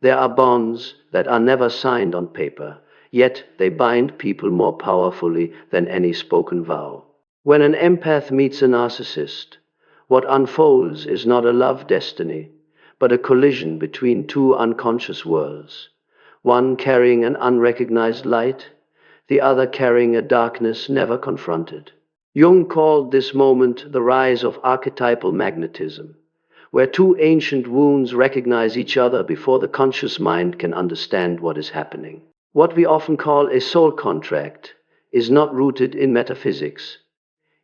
There are bonds that are never signed on paper, yet they bind people more powerfully than any spoken vow. When an empath meets a narcissist, what unfolds is not a love destiny, but a collision between two unconscious worlds, one carrying an unrecognized light, the other carrying a darkness never confronted. Jung called this moment the rise of archetypal magnetism, where two ancient wounds recognize each other before the conscious mind can understand what is happening. What we often call a soul contract is not rooted in metaphysics.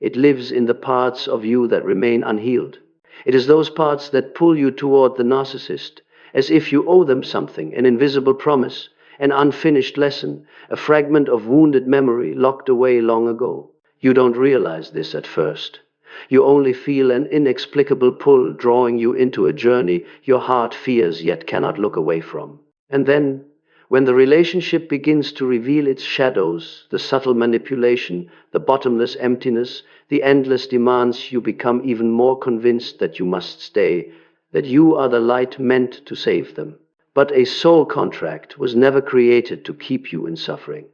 It lives in the parts of you that remain unhealed. It is those parts that pull you toward the narcissist, as if you owe them something, an invisible promise, an unfinished lesson, a fragment of wounded memory locked away long ago. You don't realize this at first. You only feel an inexplicable pull drawing you into a journey your heart fears yet cannot look away from. And then, when the relationship begins to reveal its shadows, the subtle manipulation, the bottomless emptiness, the endless demands, you become even more convinced that you must stay, that you are the light meant to save them. But a soul contract was never created to keep you in suffering.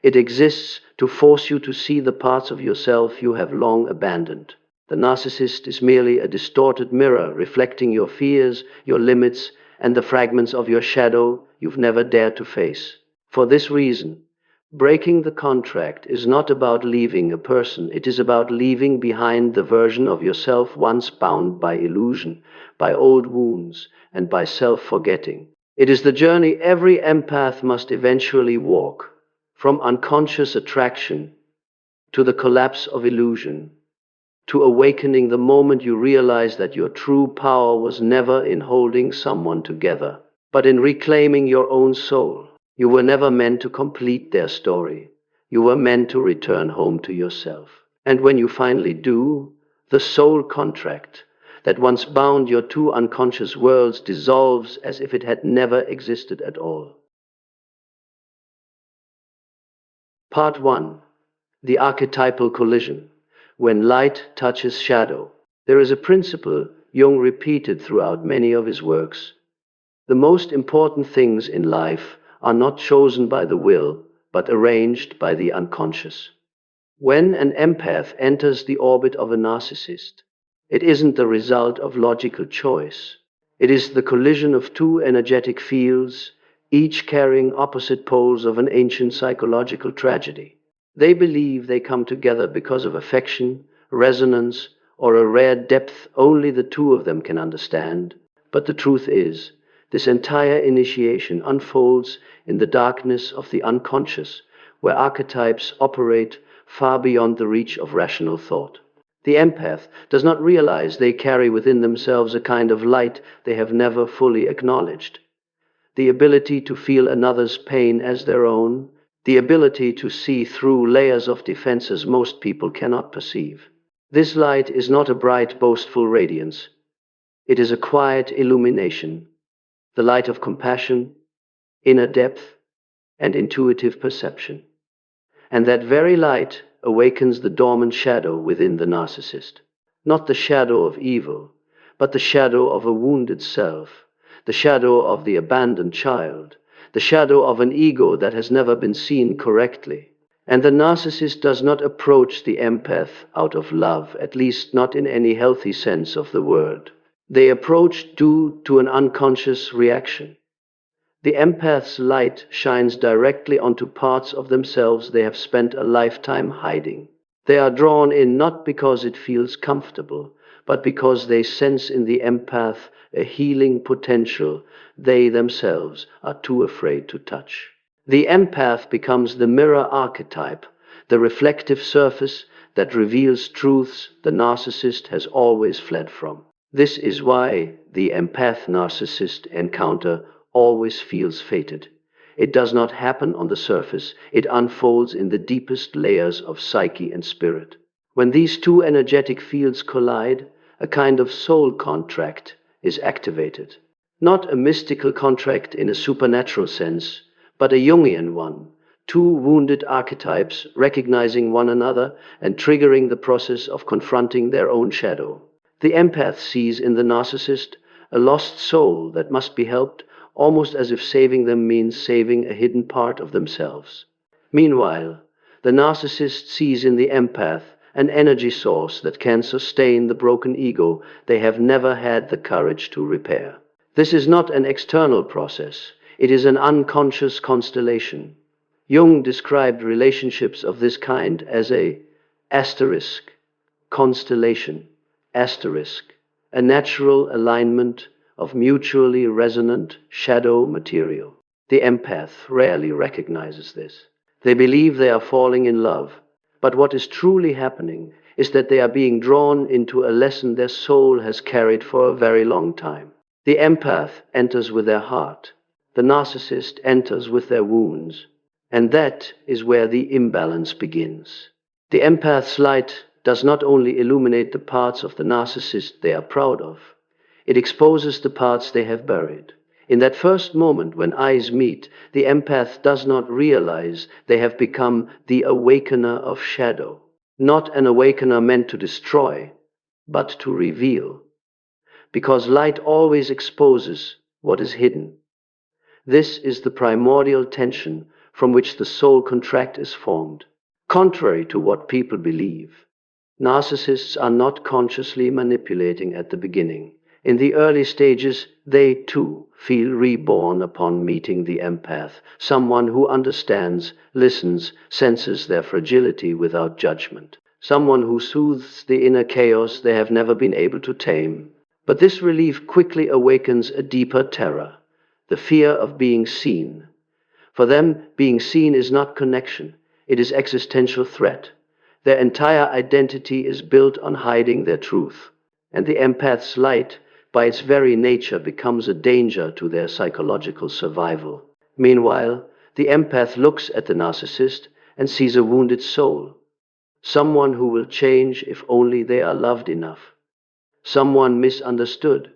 It exists to force you to see the parts of yourself you have long abandoned. The narcissist is merely a distorted mirror reflecting your fears, your limits, and the fragments of your shadow you've never dared to face. For this reason, breaking the contract is not about leaving a person, it is about leaving behind the version of yourself once bound by illusion, by old wounds, and by self-forgetting. It is the journey every empath must eventually walk, from unconscious attraction to the collapse of illusion, to awakening the moment you realize that your true power was never in holding someone together, but in reclaiming your own soul. You were never meant to complete their story. You were meant to return home to yourself. And when you finally do, the soul contract that once bound your two unconscious worlds dissolves as if it had never existed at all. Part 1. The archetypal collision. When light touches shadow. There is a principle Jung repeated throughout many of his works. The most important things in life are not chosen by the will, but arranged by the unconscious. When an empath enters the orbit of a narcissist, it isn't the result of logical choice. It is the collision of two energetic fields, each carrying opposite poles of an ancient psychological tragedy. They believe they come together because of affection, resonance, or a rare depth only the two of them can understand. But the truth is, this entire initiation unfolds in the darkness of the unconscious, where archetypes operate far beyond the reach of rational thought. The empath does not realize they carry within themselves a kind of light they have never fully acknowledged. The ability to feel another's pain as their own, the ability to see through layers of defenses most people cannot perceive. This light is not a bright, boastful radiance. It is a quiet illumination, the light of compassion, inner depth, and intuitive perception. And that very light awakens the dormant shadow within the narcissist. Not the shadow of evil, but the shadow of a wounded self, the shadow of the abandoned child, the shadow of an ego that has never been seen correctly. And the narcissist does not approach the empath out of love, at least not in any healthy sense of the word. They approach due to an unconscious reaction. The empath's light shines directly onto parts of themselves they have spent a lifetime hiding. They are drawn in not because it feels comfortable, but because they sense in the empath a healing potential they themselves are too afraid to touch. The empath becomes the mirror archetype, the reflective surface that reveals truths the narcissist has always fled from. This is why the empath-narcissist encounter always feels fated. It does not happen on the surface, it unfolds in the deepest layers of psyche and spirit. When these two energetic fields collide, a kind of soul contract is activated. Not a mystical contract in a supernatural sense, but a Jungian one, two wounded archetypes recognizing one another and triggering the process of confronting their own shadow. The empath sees in the narcissist a lost soul that must be helped, almost as if saving them means saving a hidden part of themselves. Meanwhile, the narcissist sees in the empath an energy source that can sustain the broken ego they have never had the courage to repair. This is not an external process, it is an unconscious constellation. Jung described relationships of this kind as a asterisk constellation, asterisk, a natural alignment of mutually resonant shadow material. The empath rarely recognizes this. They believe they are falling in love, but what is truly happening is that they are being drawn into a lesson their soul has carried for a very long time. The empath enters with their heart. The narcissist enters with their wounds. And that is where the imbalance begins. The empath's light does not only illuminate the parts of the narcissist they are proud of, it exposes the parts they have buried. In that first moment when eyes meet, the empath does not realize they have become the awakener of shadow. Not an awakener meant to destroy, but to reveal. Because light always exposes what is hidden. This is the primordial tension from which the soul contract is formed. Contrary to what people believe, narcissists are not consciously manipulating at the beginning. In the early stages, they too feel reborn upon meeting the empath, someone who understands, listens, senses their fragility without judgment, someone who soothes the inner chaos they have never been able to tame. But this relief quickly awakens a deeper terror, the fear of being seen. For them, being seen is not connection, it is existential threat. Their entire identity is built on hiding their truth, and the empath's light, by its very nature, becomes a danger to their psychological survival. Meanwhile, the empath looks at the narcissist and sees a wounded soul, someone who will change if only they are loved enough, someone misunderstood,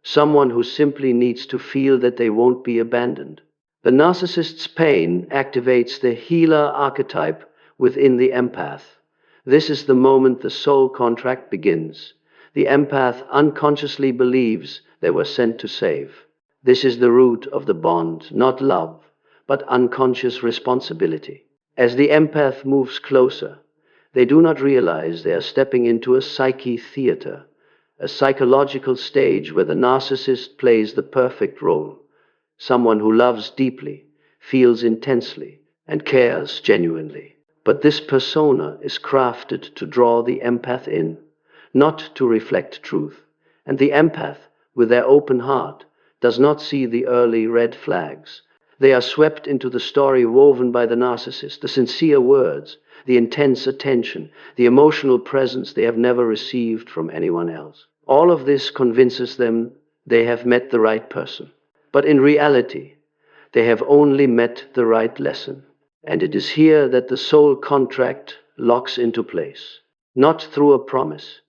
someone who simply needs to feel that they won't be abandoned. The narcissist's pain activates the healer archetype within the empath. This is the moment the soul contract begins. The empath unconsciously believes they were sent to save. This is the root of the bond, not love, but unconscious responsibility. As the empath moves closer, they do not realize they are stepping into a psyche theater, a psychological stage where the narcissist plays the perfect role. Someone who loves deeply, feels intensely, and cares genuinely. But this persona is crafted to draw the empath in, not to reflect truth. And the empath, with their open heart, does not see the early red flags. They are swept into the story woven by the narcissist, the sincere words, the intense attention, the emotional presence they have never received from anyone else. All of this convinces them they have met the right person. But in reality, they have only met the right lesson. And it is here that the soul contract locks into place, not through a promise,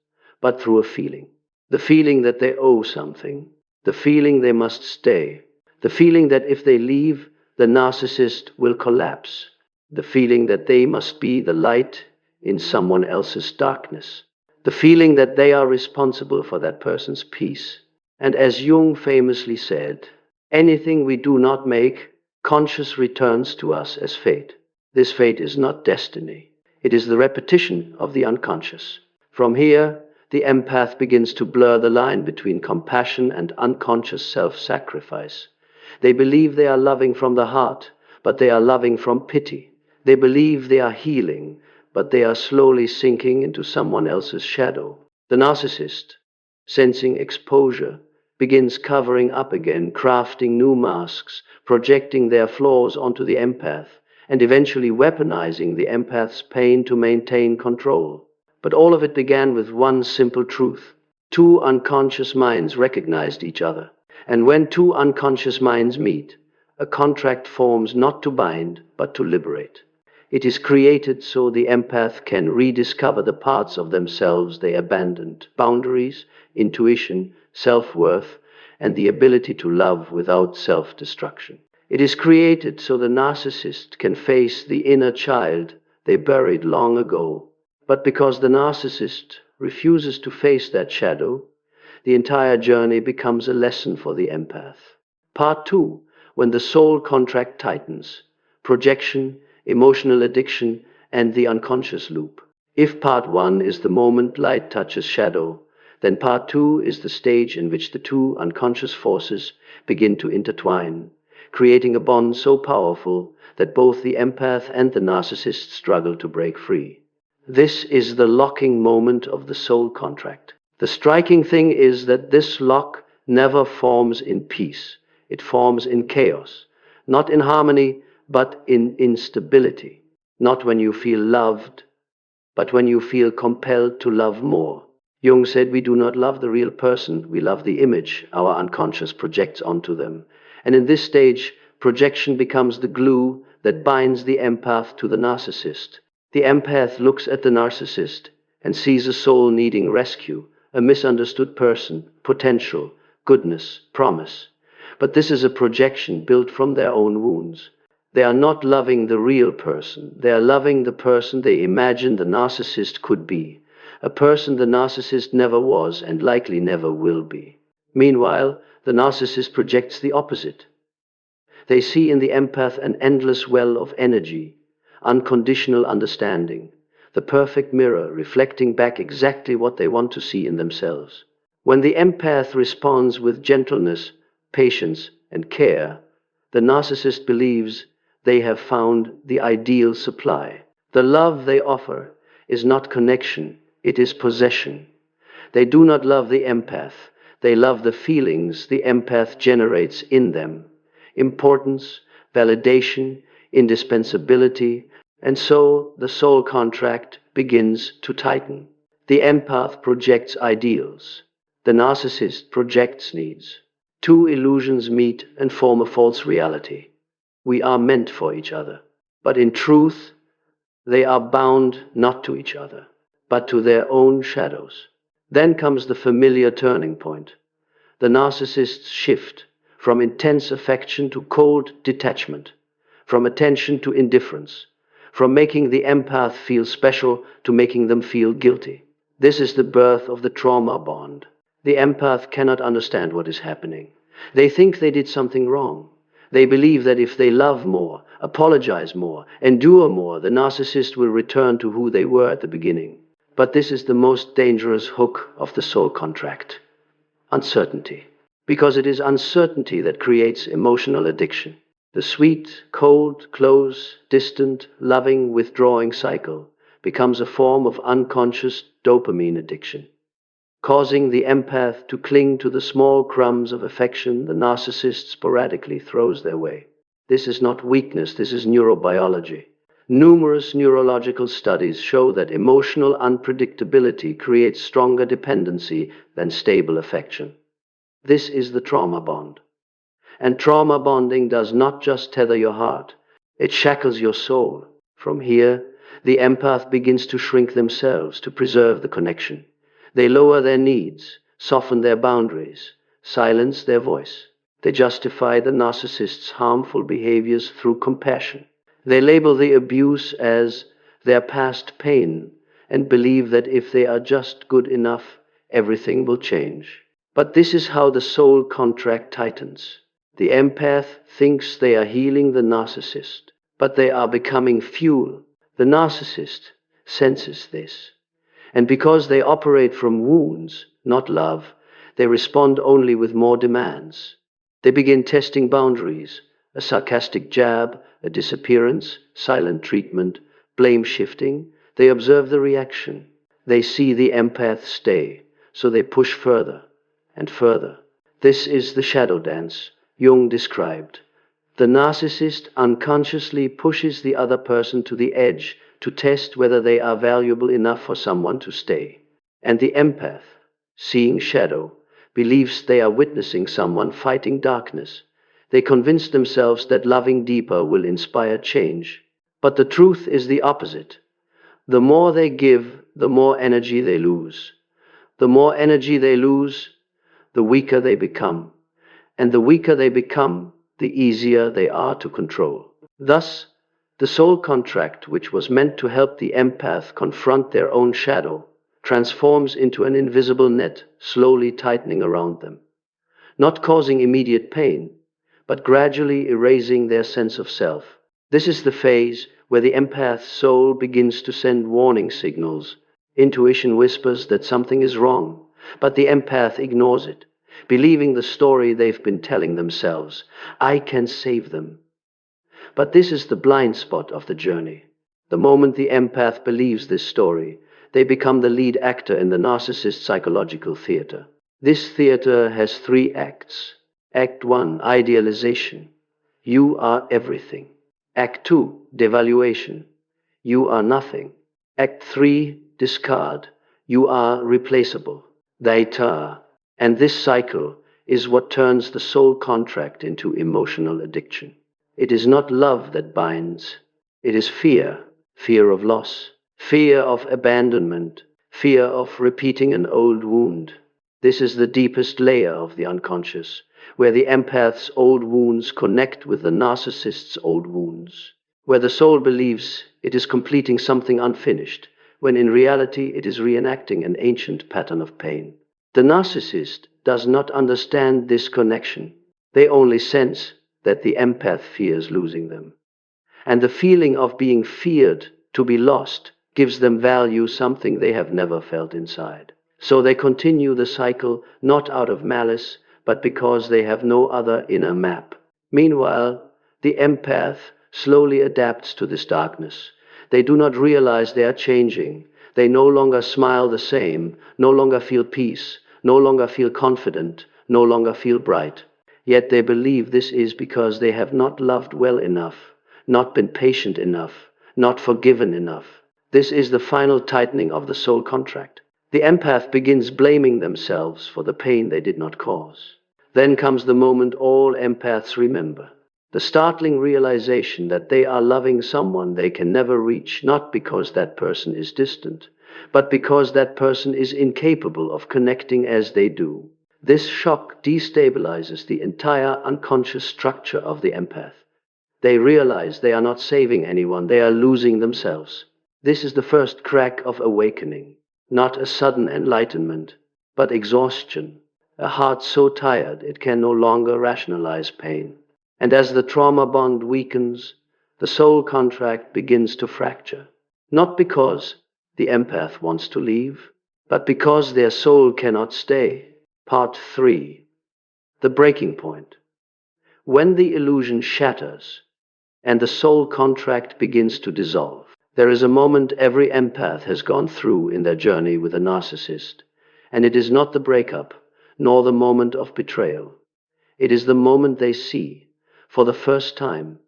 but through a feeling. The feeling that they owe something, the feeling they must stay, the feeling that if they leave, the narcissist will collapse, the feeling that they must be the light in someone else's darkness, the feeling that they are responsible for that person's peace. And as Jung famously said, anything we do not make, conscious returns to us as fate. This fate is not destiny. It is the repetition of the unconscious. From here, the empath begins to blur the line between compassion and unconscious self-sacrifice. They believe they are loving from the heart, but they are loving from pity. They believe they are healing, but they are slowly sinking into someone else's shadow. The narcissist, sensing exposure, begins covering up again, crafting new masks, projecting their flaws onto the empath, and eventually weaponizing the empath's pain to maintain control. But all of it began with one simple truth. Two unconscious minds recognized each other. And when two unconscious minds meet, a contract forms not to bind, but to liberate. It is created so the empath can rediscover the parts of themselves they abandoned: boundaries, intuition, self-worth, and the ability to love without self-destruction. It is created so the narcissist can face the inner child they buried long ago. But because the narcissist refuses to face that shadow, the entire journey becomes a lesson for the empath. Part 2, when the soul contract tightens, projection, emotional addiction, and the unconscious loop. If part 1 is the moment light touches shadow, then part 2 is the stage in which the two unconscious forces begin to intertwine, creating a bond so powerful that both the empath and the narcissist struggle to break free. This is the locking moment of the soul contract. The striking thing is that this lock never forms in peace. It forms in chaos, not in harmony, but in instability. Not when you feel loved, but when you feel compelled to love more. Jung said we do not love the real person, we love the image our unconscious projects onto them. And in this stage, projection becomes the glue that binds the empath to the narcissist. The empath looks at the narcissist and sees a soul needing rescue, a misunderstood person, potential, goodness, promise. But this is a projection built from their own wounds. They are not loving the real person. They are loving the person they imagine the narcissist could be, a person the narcissist never was and likely never will be. Meanwhile, the narcissist projects the opposite. They see in the empath an endless well of energy, unconditional understanding, the perfect mirror reflecting back exactly what they want to see in themselves. When the empath responds with gentleness, patience, and care, the narcissist believes they have found the ideal supply. The love they offer is not connection, it is possession. They do not love the empath, they love the feelings the empath generates in them. Importance, validation, indispensability, and so the soul contract begins to tighten. The empath projects ideals. The narcissist projects needs. Two illusions meet and form a false reality. We are meant for each other, but in truth, they are bound not to each other, but to their own shadows. Then comes the familiar turning point. The narcissists shift from intense affection to cold detachment, from attention to indifference, from making the empath feel special to making them feel guilty. This is the birth of the trauma bond. The empath cannot understand what is happening. They think they did something wrong. They believe that if they love more, apologize more, endure more, the narcissist will return to who they were at the beginning. But this is the most dangerous hook of the soul contract. Uncertainty. Because it is uncertainty that creates emotional addiction. The sweet, cold, close, distant, loving, withdrawing cycle becomes a form of unconscious dopamine addiction, causing the empath to cling to the small crumbs of affection the narcissist sporadically throws their way. This is not weakness, this is neurobiology. Numerous neurological studies show that emotional unpredictability creates stronger dependency than stable affection. This is the trauma bond. And trauma bonding does not just tether your heart, it shackles your soul. From here, the empath begins to shrink themselves to preserve the connection. They lower their needs, soften their boundaries, silence their voice. They justify the narcissist's harmful behaviors through compassion. They label the abuse as their past pain and believe that if they are just good enough, everything will change. But this is how the soul contract tightens. The empath thinks they are healing the narcissist, but they are becoming fuel. The narcissist senses this. And because they operate from wounds, not love, they respond only with more demands. They begin testing boundaries, a sarcastic jab, a disappearance, silent treatment, blame shifting. They observe the reaction. They see the empath stay, so they push further and further. This is the shadow dance Jung described. The narcissist unconsciously pushes the other person to the edge to test whether they are valuable enough for someone to stay. And the empath, seeing shadow, believes they are witnessing someone fighting darkness. They convince themselves that loving deeper will inspire change. But the truth is the opposite. The more they give, the more energy they lose. The more energy they lose, the weaker they become. And the weaker they become, the easier they are to control. Thus, the soul contract, which was meant to help the empath confront their own shadow, transforms into an invisible net, slowly tightening around them. Not causing immediate pain, but gradually erasing their sense of self. This is the phase where the empath's soul begins to send warning signals. Intuition whispers that something is wrong, but the empath ignores it, believing the story they've been telling themselves. I can save them. But this is the blind spot of the journey. The moment the empath believes this story, they become the lead actor in the narcissist psychological theater. This theater has 3 acts. Act 1, idealization. You are everything. Act 2, devaluation. You are nothing. Act 3, discard. You are replaceable. Daita. And this cycle is what turns the soul contract into emotional addiction. It is not love that binds. It is fear. Fear of loss. Fear of abandonment. Fear of repeating an old wound. This is the deepest layer of the unconscious, where the empath's old wounds connect with the narcissist's old wounds, where the soul believes it is completing something unfinished, when in reality it is reenacting an ancient pattern of pain. The narcissist does not understand this connection. They only sense that the empath fears losing them. And the feeling of being feared to be lost gives them value, something they have never felt inside. So they continue the cycle not out of malice, but because they have no other inner map. Meanwhile, the empath slowly adapts to this darkness. They do not realize they are changing. They no longer smile the same, no longer feel peace, no longer feel confident, no longer feel bright. Yet they believe this is because they have not loved well enough, not been patient enough, not forgiven enough. This is the final tightening of the soul contract. The empath begins blaming themselves for the pain they did not cause. Then comes the moment all empaths remember. The startling realization that they are loving someone they can never reach, not because that person is distant, but because that person is incapable of connecting as they do. This shock destabilizes the entire unconscious structure of the empath. They realize they are not saving anyone, they are losing themselves. This is the first crack of awakening. Not a sudden enlightenment, but exhaustion, a heart so tired it can no longer rationalize pain. And as the trauma bond weakens, the soul contract begins to fracture. Not because the empath wants to leave, but because their soul cannot stay. Part 3. The breaking point. When the illusion shatters and the soul contract begins to dissolve, there is a moment every empath has gone through in their journey with a narcissist, and it is not the breakup, nor the moment of betrayal. It is the moment they see, for the first time,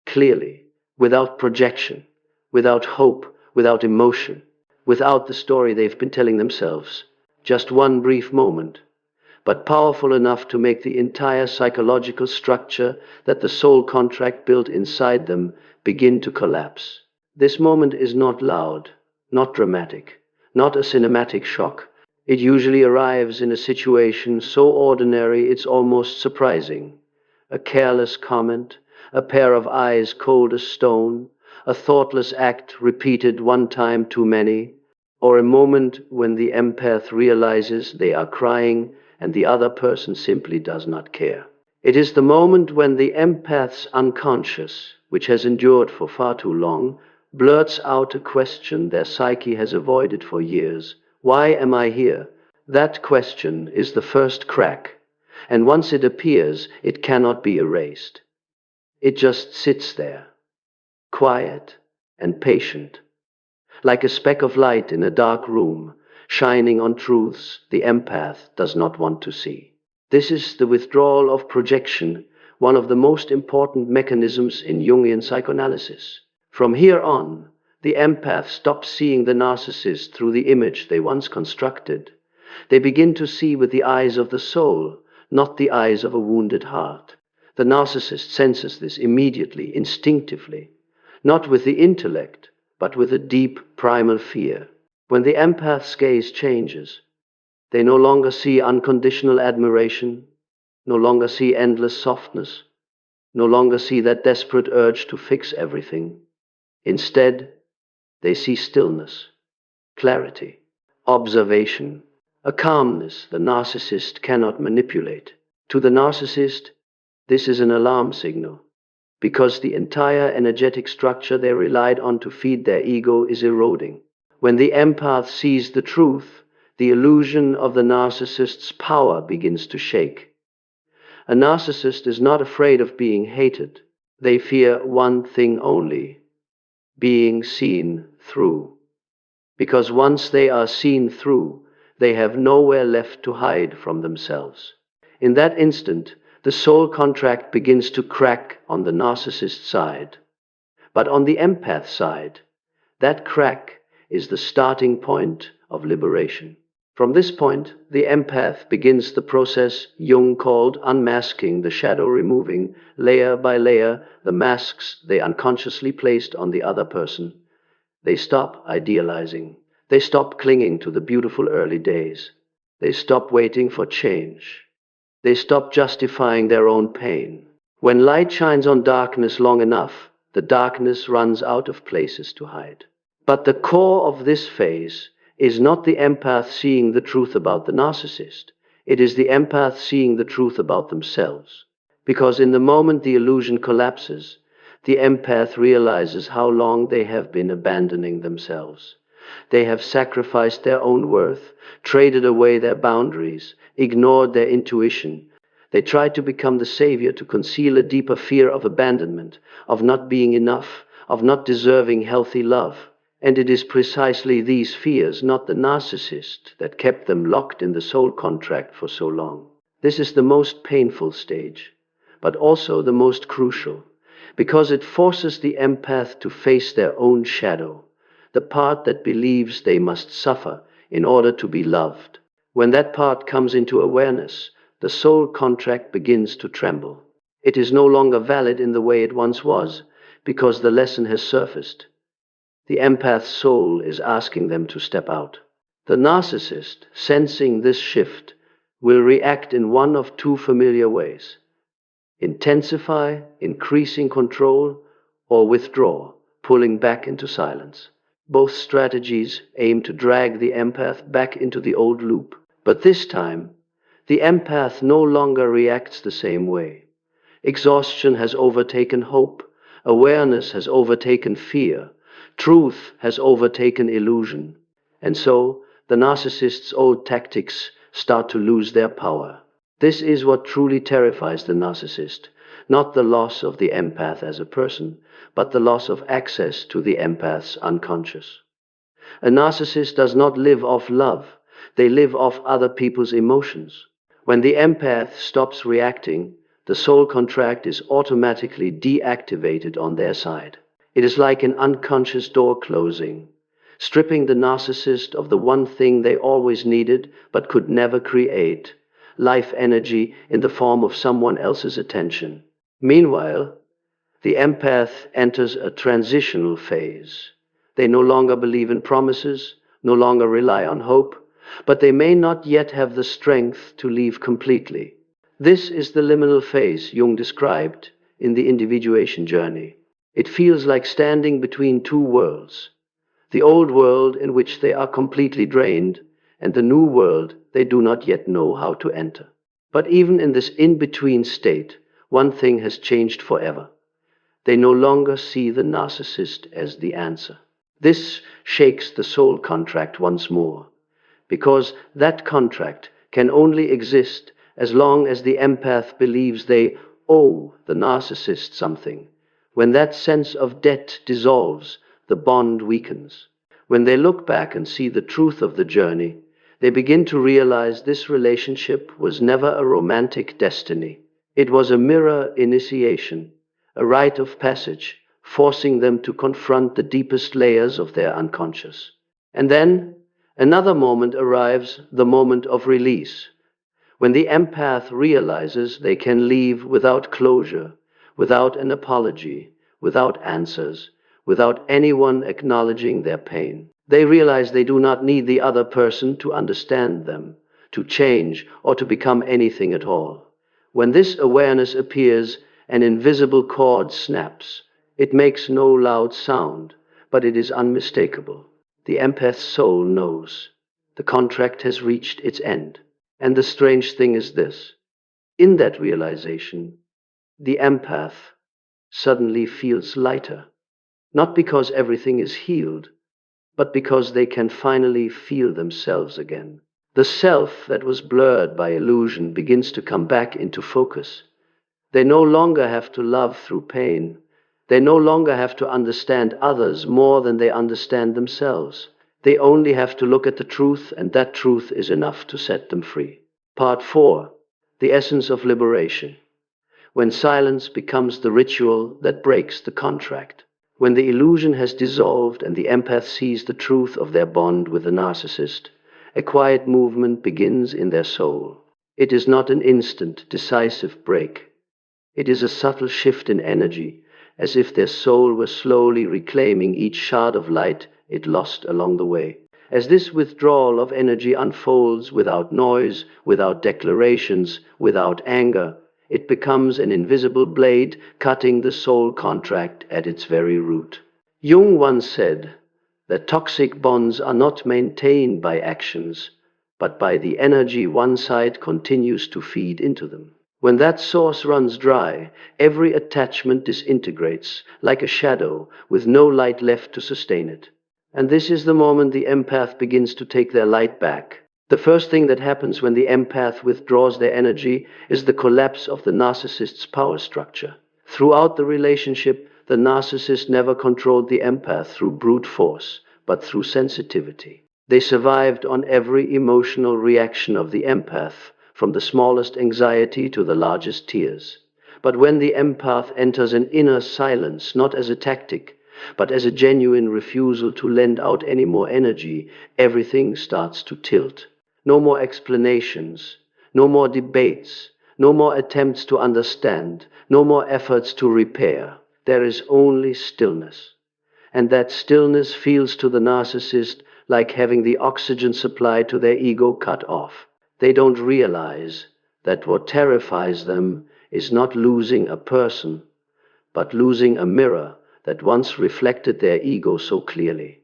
clearly, without projection, without hope, without emotion, without the story they've been telling themselves. Just one brief moment, but powerful enough to make the entire psychological structure that the soul contract built inside them begin to collapse. This moment is not loud, not dramatic, not a cinematic shock. It usually arrives in a situation so ordinary it's almost surprising. A careless comment, a pair of eyes cold as stone, a thoughtless act repeated one time too many, or a moment when the empath realizes they are crying and the other person simply does not care. It is the moment when the empath's unconscious, which has endured for far too long, blurts out a question their psyche has avoided for years. Why am I here? That question is the first crack, and once it appears, it cannot be erased. It just sits there, quiet and patient, like a speck of light in a dark room, shining on truths the empath does not want to see. This is the withdrawal of projection, one of the most important mechanisms in Jungian psychoanalysis. From here on, the empath stops seeing the narcissist through the image they once constructed. They begin to see with the eyes of the soul, not the eyes of a wounded heart. The narcissist senses this immediately, instinctively, not with the intellect, but with a deep primal fear. When the empath's gaze changes, they no longer see unconditional admiration, no longer see endless softness, no longer see that desperate urge to fix everything. Instead, they see stillness, clarity, observation, a calmness the narcissist cannot manipulate. To the narcissist, This is an alarm signal, because the entire energetic structure they relied on to feed their ego is eroding. When the empath sees the truth, the illusion of the narcissist's power begins to shake. A narcissist is not afraid of being hated. They fear one thing only: being seen through. Because once they are seen through, they have nowhere left to hide from themselves. In that instant, the soul contract begins to crack on the narcissist side. But on the empath side, that crack is the starting point of liberation. From this point, the empath begins the process Jung called unmasking the shadow, removing, layer by layer, the masks they unconsciously placed on the other person. They stop idealizing. They stop clinging to the beautiful early days. They stop waiting for change. They stop justifying their own pain. When light shines on darkness long enough, the darkness runs out of places to hide. But the core of this phase is not the empath seeing the truth about the narcissist. It is the empath seeing the truth about themselves. Because in the moment the illusion collapses, the empath realizes how long they have been abandoning themselves. They have sacrificed their own worth, traded away their boundaries, ignored their intuition. They tried to become the savior to conceal a deeper fear of abandonment, of not being enough, of not deserving healthy love. And it is precisely these fears, not the narcissist, that kept them locked in the soul contract for so long. This is the most painful stage, but also the most crucial, because it forces the empath to face their own shadow, the part that believes they must suffer in order to be loved. When that part comes into awareness, the soul contract begins to tremble. It is no longer valid in the way it once was, because the lesson has surfaced. The empath's soul is asking them to step out. The narcissist, sensing this shift, will react in one of two familiar ways: intensify, increasing control, or withdraw, pulling back into silence. Both strategies aim to drag the empath back into the old loop. But this time, the empath no longer reacts the same way. Exhaustion has overtaken hope. Awareness has overtaken fear. Truth has overtaken illusion. And so, the narcissist's old tactics start to lose their power. This is what truly terrifies the narcissist, not the loss of the empath as a person, but the loss of access to the empath's unconscious. A narcissist does not live off love. They live off other people's emotions. When the empath stops reacting, the soul contract is automatically deactivated on their side. It is like an unconscious door closing, stripping the narcissist of the one thing they always needed but could never create: life energy in the form of someone else's attention. Meanwhile, the empath enters a transitional phase. They no longer believe in promises, no longer rely on hope, but they may not yet have the strength to leave completely. This is the liminal phase Jung described in the individuation journey. It feels like standing between two worlds: the old world in which they are completely drained, and the new world they do not yet know how to enter. But even in this in-between state, one thing has changed forever. They no longer see the narcissist as the answer. This shakes the soul contract once more, because that contract can only exist as long as the empath believes they owe the narcissist something. When that sense of debt dissolves, the bond weakens. When they look back and see the truth of the journey, they begin to realize this relationship was never a romantic destiny. It was a mirror initiation, a rite of passage, forcing them to confront the deepest layers of their unconscious. And then another moment arrives, the moment of release, when the empath realizes they can leave without closure, without an apology, without answers, without anyone acknowledging their pain. They realize they do not need the other person to understand them, to change, or to become anything at all. When this awareness appears, an invisible cord snaps. It makes no loud sound, but it is unmistakable. The empath's soul knows. The contract has reached its end. And the strange thing is this: in that realization, The empath suddenly feels lighter, not because everything is healed, but because they can finally feel themselves again. The self that was blurred by illusion begins to come back into focus. They no longer have to love through pain. They no longer have to understand others more than they understand themselves. They only have to look at the truth, and that truth is enough to set them free. Part 4. The essence of liberation. When silence becomes the ritual that breaks the contract. When the illusion has dissolved and the empath sees the truth of their bond with the narcissist, a quiet movement begins in their soul. It is not an instant, decisive break. It is a subtle shift in energy, as if their soul were slowly reclaiming each shard of light it lost along the way. As this withdrawal of energy unfolds without noise, without declarations, without anger, it becomes an invisible blade cutting the soul contract at its very root. Jung once said that toxic bonds are not maintained by actions, but by the energy one side continues to feed into them. When that source runs dry, every attachment disintegrates like a shadow with no light left to sustain it. And this is the moment the empath begins to take their light back. The first thing that happens when the empath withdraws their energy is the collapse of the narcissist's power structure. Throughout the relationship, the narcissist never controlled the empath through brute force, but through sensitivity. They survived on every emotional reaction of the empath, from the smallest anxiety to the largest tears. But when the empath enters an inner silence, not as a tactic, but as a genuine refusal to lend out any more energy, everything starts to tilt. No more explanations, no more debates, no more attempts to understand, no more efforts to repair. There is only stillness. And that stillness feels to the narcissist like having the oxygen supply to their ego cut off. They don't realize that what terrifies them is not losing a person, but losing a mirror that once reflected their ego so clearly.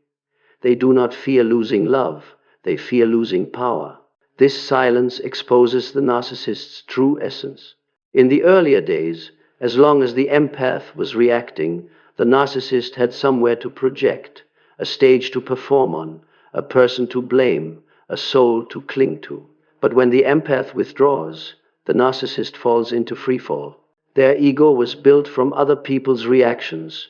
They do not fear losing love, they fear losing power. This silence exposes the narcissist's true essence. In the earlier days, as long as the empath was reacting, the narcissist had somewhere to project, a stage to perform on, a person to blame, a soul to cling to. But when the empath withdraws, the narcissist falls into freefall. Their ego was built from other people's reactions.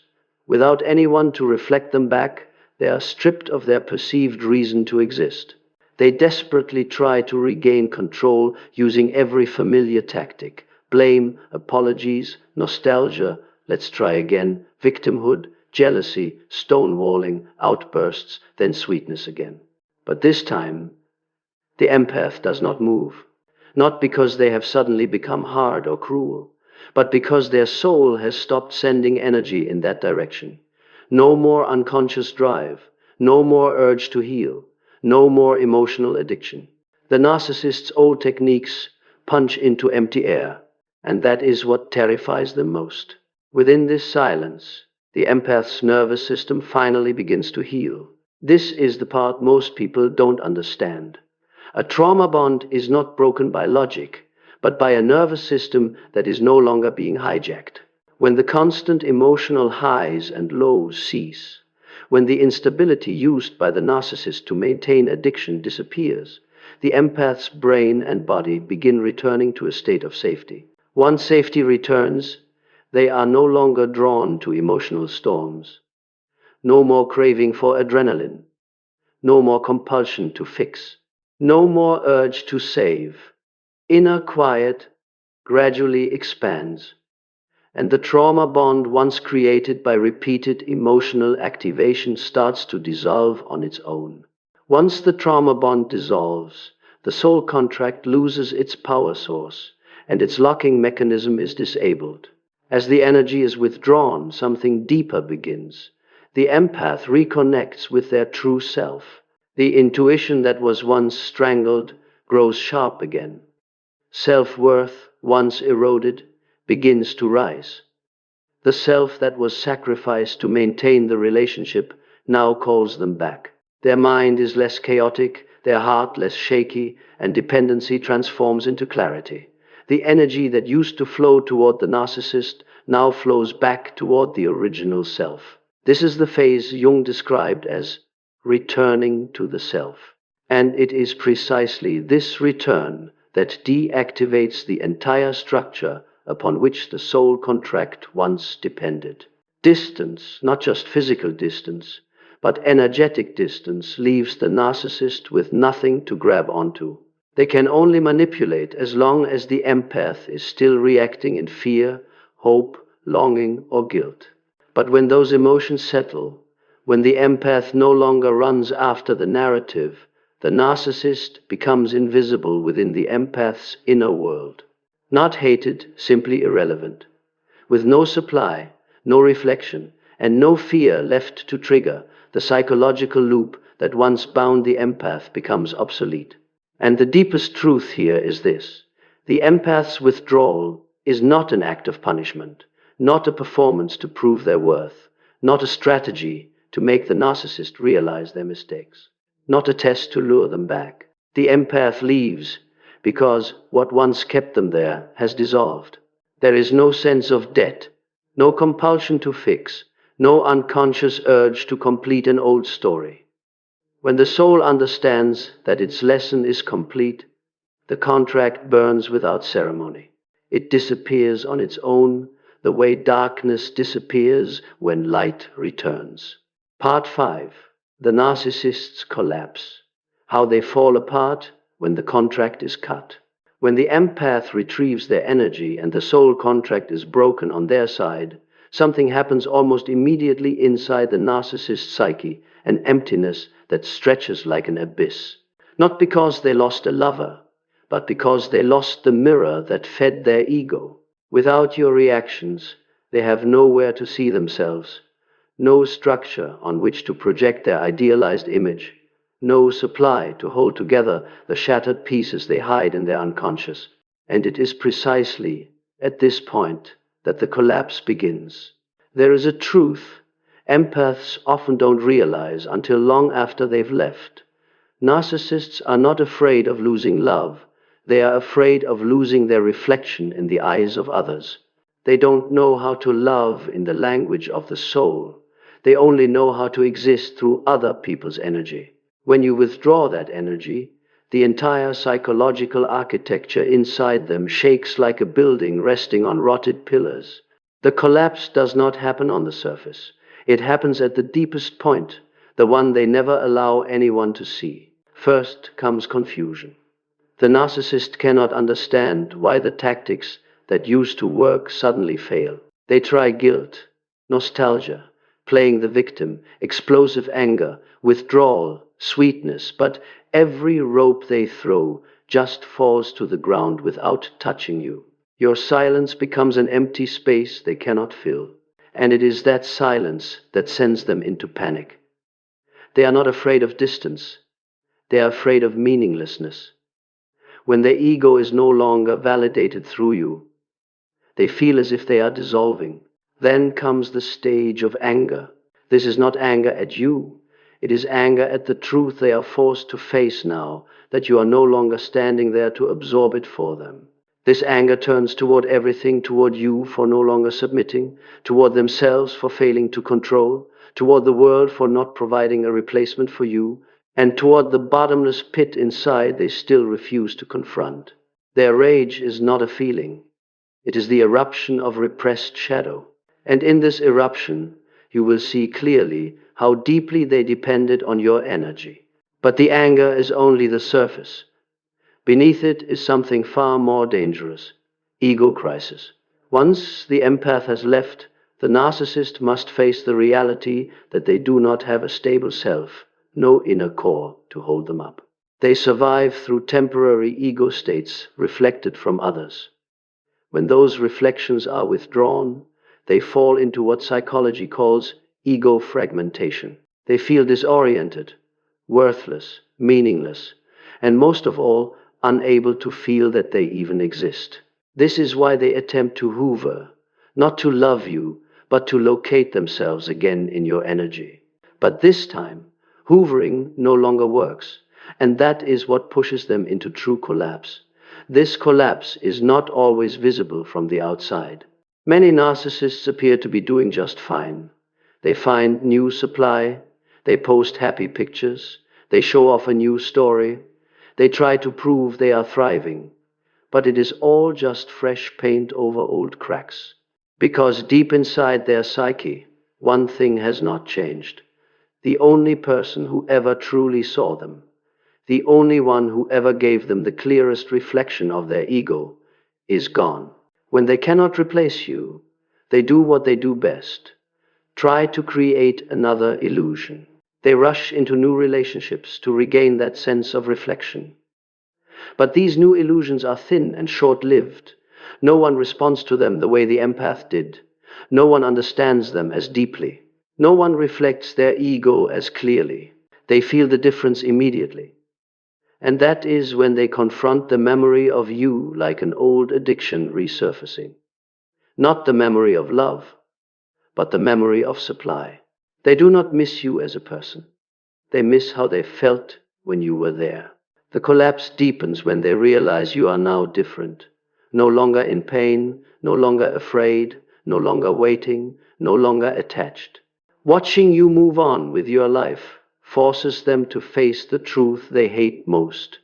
Without anyone to reflect them back, they are stripped of their perceived reason to exist. They desperately try to regain control using every familiar tactic: blame, apologies, nostalgia, let's try again, victimhood, jealousy, stonewalling, outbursts, then sweetness again. But this time, the empath does not move, not because they have suddenly become hard or cruel, but because their soul has stopped sending energy in that direction. No more unconscious drive, no more urge to heal, no more emotional addiction. The narcissist's old techniques punch into empty air, and that is what terrifies them most. Within this silence, the empath's nervous system finally begins to heal. This is the part most people don't understand. A trauma bond is not broken by logic, but by a nervous system that is no longer being hijacked. When the constant emotional highs and lows cease, when the instability used by the narcissist to maintain addiction disappears, the empath's brain and body begin returning to a state of safety. Once safety returns, they are no longer drawn to emotional storms. No more craving for adrenaline. No more compulsion to fix. No more urge to save. Inner quiet gradually expands, and the trauma bond once created by repeated emotional activation starts to dissolve on its own. Once the trauma bond dissolves, the soul contract loses its power source, and its locking mechanism is disabled. As the energy is withdrawn, something deeper begins. The empath reconnects with their true self. The intuition that was once strangled grows sharp again. Self-worth, once eroded, begins to rise. The self that was sacrificed to maintain the relationship now calls them back. Their mind is less chaotic, their heart less shaky, and dependency transforms into clarity. The energy that used to flow toward the narcissist now flows back toward the original self. This is the phase Jung described as returning to the self. And it is precisely this return that deactivates the entire structure upon which the soul contract once depended. Distance, not just physical distance, but energetic distance, leaves the narcissist with nothing to grab onto. They can only manipulate as long as the empath is still reacting in fear, hope, longing, or guilt. But when those emotions settle, when the empath no longer runs after the narrative, the narcissist becomes invisible within the empath's inner world. Not hated, simply irrelevant. With no supply, no reflection, and no fear left to trigger, the psychological loop that once bound the empath becomes obsolete. And the deepest truth here is this: the empath's withdrawal is not an act of punishment, not a performance to prove their worth, not a strategy to make the narcissist realize their mistakes, not a test to lure them back. The empath leaves because what once kept them there has dissolved. There is no sense of debt, no compulsion to fix, no unconscious urge to complete an old story. When the soul understands that its lesson is complete, the contract burns without ceremony. It disappears on its own, the way darkness disappears when light returns. Part 5. The narcissists collapse. How they fall apart when the contract is cut. When the empath retrieves their energy and the soul contract is broken on their side, something happens almost immediately inside the narcissist's psyche, an emptiness that stretches like an abyss. Not because they lost a lover, but because they lost the mirror that fed their ego. Without your reactions, they have nowhere to see themselves, no structure on which to project their idealized image, no supply to hold together the shattered pieces they hide in their unconscious. And it is precisely at this point that the collapse begins. There is a truth empaths often don't realize until long after they've left. Narcissists are not afraid of losing love. They are afraid of losing their reflection in the eyes of others. They don't know how to love in the language of the soul. They only know how to exist through other people's energy. When you withdraw that energy, the entire psychological architecture inside them shakes like a building resting on rotted pillars. The collapse does not happen on the surface. It happens at the deepest point, the one they never allow anyone to see. First comes confusion. The narcissist cannot understand why the tactics that used to work suddenly fail. They try guilt, nostalgia, playing the victim, explosive anger, withdrawal, sweetness, but every rope they throw just falls to the ground without touching you. Your silence becomes an empty space they cannot fill, and it is that silence that sends them into panic. They are not afraid of distance. They are afraid of meaninglessness. When their ego is no longer validated through you, they feel as if they are dissolving. Then comes the stage of anger. This is not anger at you. It is anger at the truth they are forced to face now, that you are no longer standing there to absorb it for them. This anger turns toward everything, toward you for no longer submitting, toward themselves for failing to control, toward the world for not providing a replacement for you, and toward the bottomless pit inside they still refuse to confront. Their rage is not a feeling. It is the eruption of repressed shadow. And in this eruption, you will see clearly how deeply they depended on your energy. But the anger is only the surface. Beneath it is something far more dangerous: ego crisis. Once the empath has left, the narcissist must face the reality that they do not have a stable self, no inner core to hold them up. They survive through temporary ego states reflected from others. When those reflections are withdrawn, they fall into what psychology calls ego fragmentation. They feel disoriented, worthless, meaningless, and most of all, unable to feel that they even exist. This is why they attempt to hoover, not to love you, but to locate themselves again in your energy. But this time, hoovering no longer works, and that is what pushes them into true collapse. This collapse is not always visible from the outside. Many narcissists appear to be doing just fine. They find new supply, they post happy pictures, they show off a new story, they try to prove they are thriving, but it is all just fresh paint over old cracks. Because deep inside their psyche, one thing has not changed. The only person who ever truly saw them, the only one who ever gave them the clearest reflection of their ego, is gone. When they cannot replace you, they do what they do best: try to create another illusion. They rush into new relationships to regain that sense of reflection. But these new illusions are thin and short-lived. No one responds to them the way the empath did. No one understands them as deeply. No one reflects their ego as clearly. They feel the difference immediately. And that is when they confront the memory of you like an old addiction resurfacing. Not the memory of love, but the memory of supply. They do not miss you as a person. They miss how they felt when you were there. The collapse deepens when they realize you are now different. No longer in pain, no longer afraid, no longer waiting, no longer attached. Watching you move on with your life forces them to face the truth they hate most.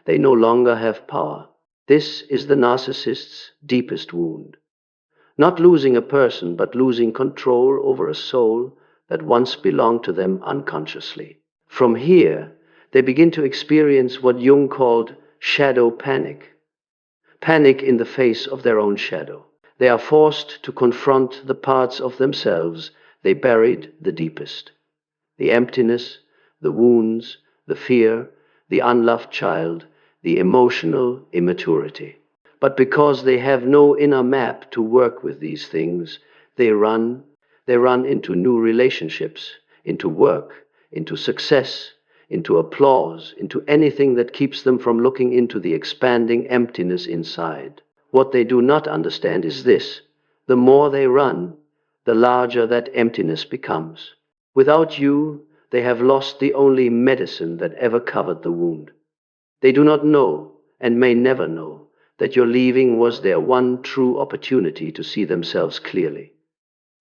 They no longer have power. This is the narcissist's deepest wound. Not losing a person, but losing control over a soul that once belonged to them unconsciously. From here, they begin to experience what Jung called shadow panic. Panic in the face of their own shadow. They are forced to confront the parts of themselves they buried the deepest. The emptiness, the wounds, the fear, the unloved child, the emotional immaturity. But because they have no inner map to work with these things, they run into new relationships, into work, into success, into applause, into anything that keeps them from looking into the expanding emptiness inside. What they do not understand is this: the more they run, the larger that emptiness becomes. Without you, they have lost the only medicine that ever covered the wound. They do not know, and may never know, that your leaving was their one true opportunity to see themselves clearly.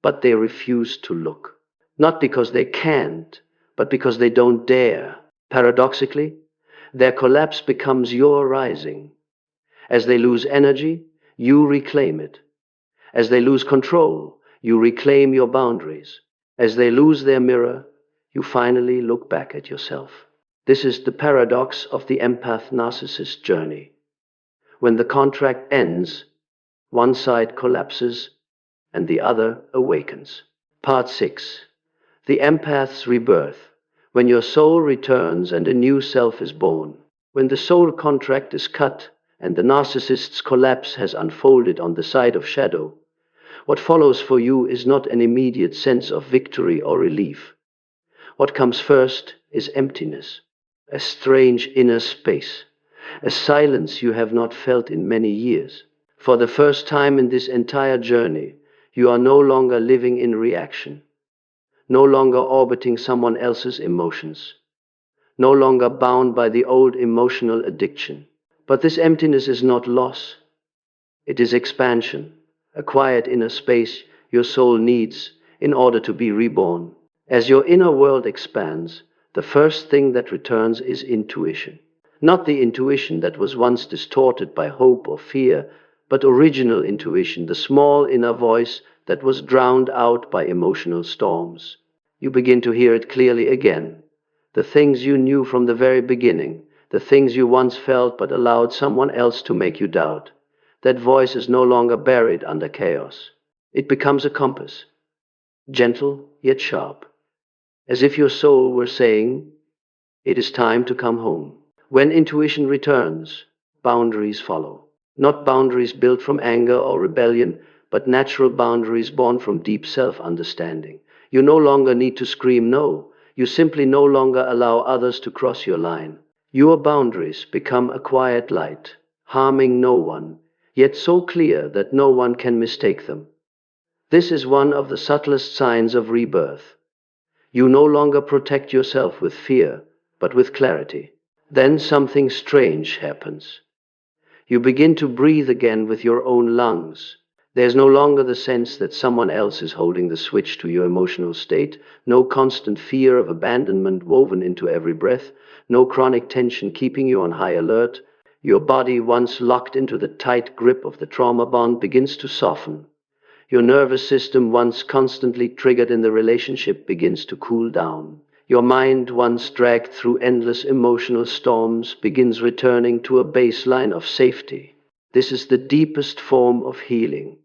But they refuse to look. Not because they can't, but because they don't dare. Paradoxically, their collapse becomes your rising. As they lose energy, you reclaim it. As they lose control, you reclaim your boundaries. As they lose their mirror, you finally look back at yourself. This is the paradox of the empath narcissist journey. When the contract ends, one side collapses and the other awakens. Part 6. The empath's rebirth. When your soul returns and a new self is born. When the soul contract is cut and the narcissist's collapse has unfolded on the side of shadow, what follows for you is not an immediate sense of victory or relief. What comes first is emptiness, a strange inner space, a silence you have not felt in many years. For the first time in this entire journey, you are no longer living in reaction, no longer orbiting someone else's emotions, no longer bound by the old emotional addiction. But this emptiness is not loss. It is expansion, a quiet inner space your soul needs in order to be reborn. As your inner world expands, the first thing that returns is intuition. Not the intuition that was once distorted by hope or fear, but original intuition, the small inner voice that was drowned out by emotional storms. You begin to hear it clearly again. The things you knew from the very beginning, the things you once felt but allowed someone else to make you doubt. That voice is no longer buried under chaos. It becomes a compass, gentle yet sharp, as if your soul were saying, "It is time to come home." When intuition returns, boundaries follow. Not boundaries built from anger or rebellion, but natural boundaries born from deep self-understanding. You no longer need to scream no. You simply no longer allow others to cross your line. Your boundaries become a quiet light, harming no one, yet so clear that no one can mistake them. This is one of the subtlest signs of rebirth. You no longer protect yourself with fear, but with clarity. Then something strange happens. You begin to breathe again with your own lungs. There's no longer the sense that someone else is holding the switch to your emotional state, no constant fear of abandonment woven into every breath, no chronic tension keeping you on high alert. Your body, once locked into the tight grip of the trauma bond, begins to soften. Your nervous system, once constantly triggered in the relationship, begins to cool down. Your mind, once dragged through endless emotional storms, begins returning to a baseline of safety. This is the deepest form of healing,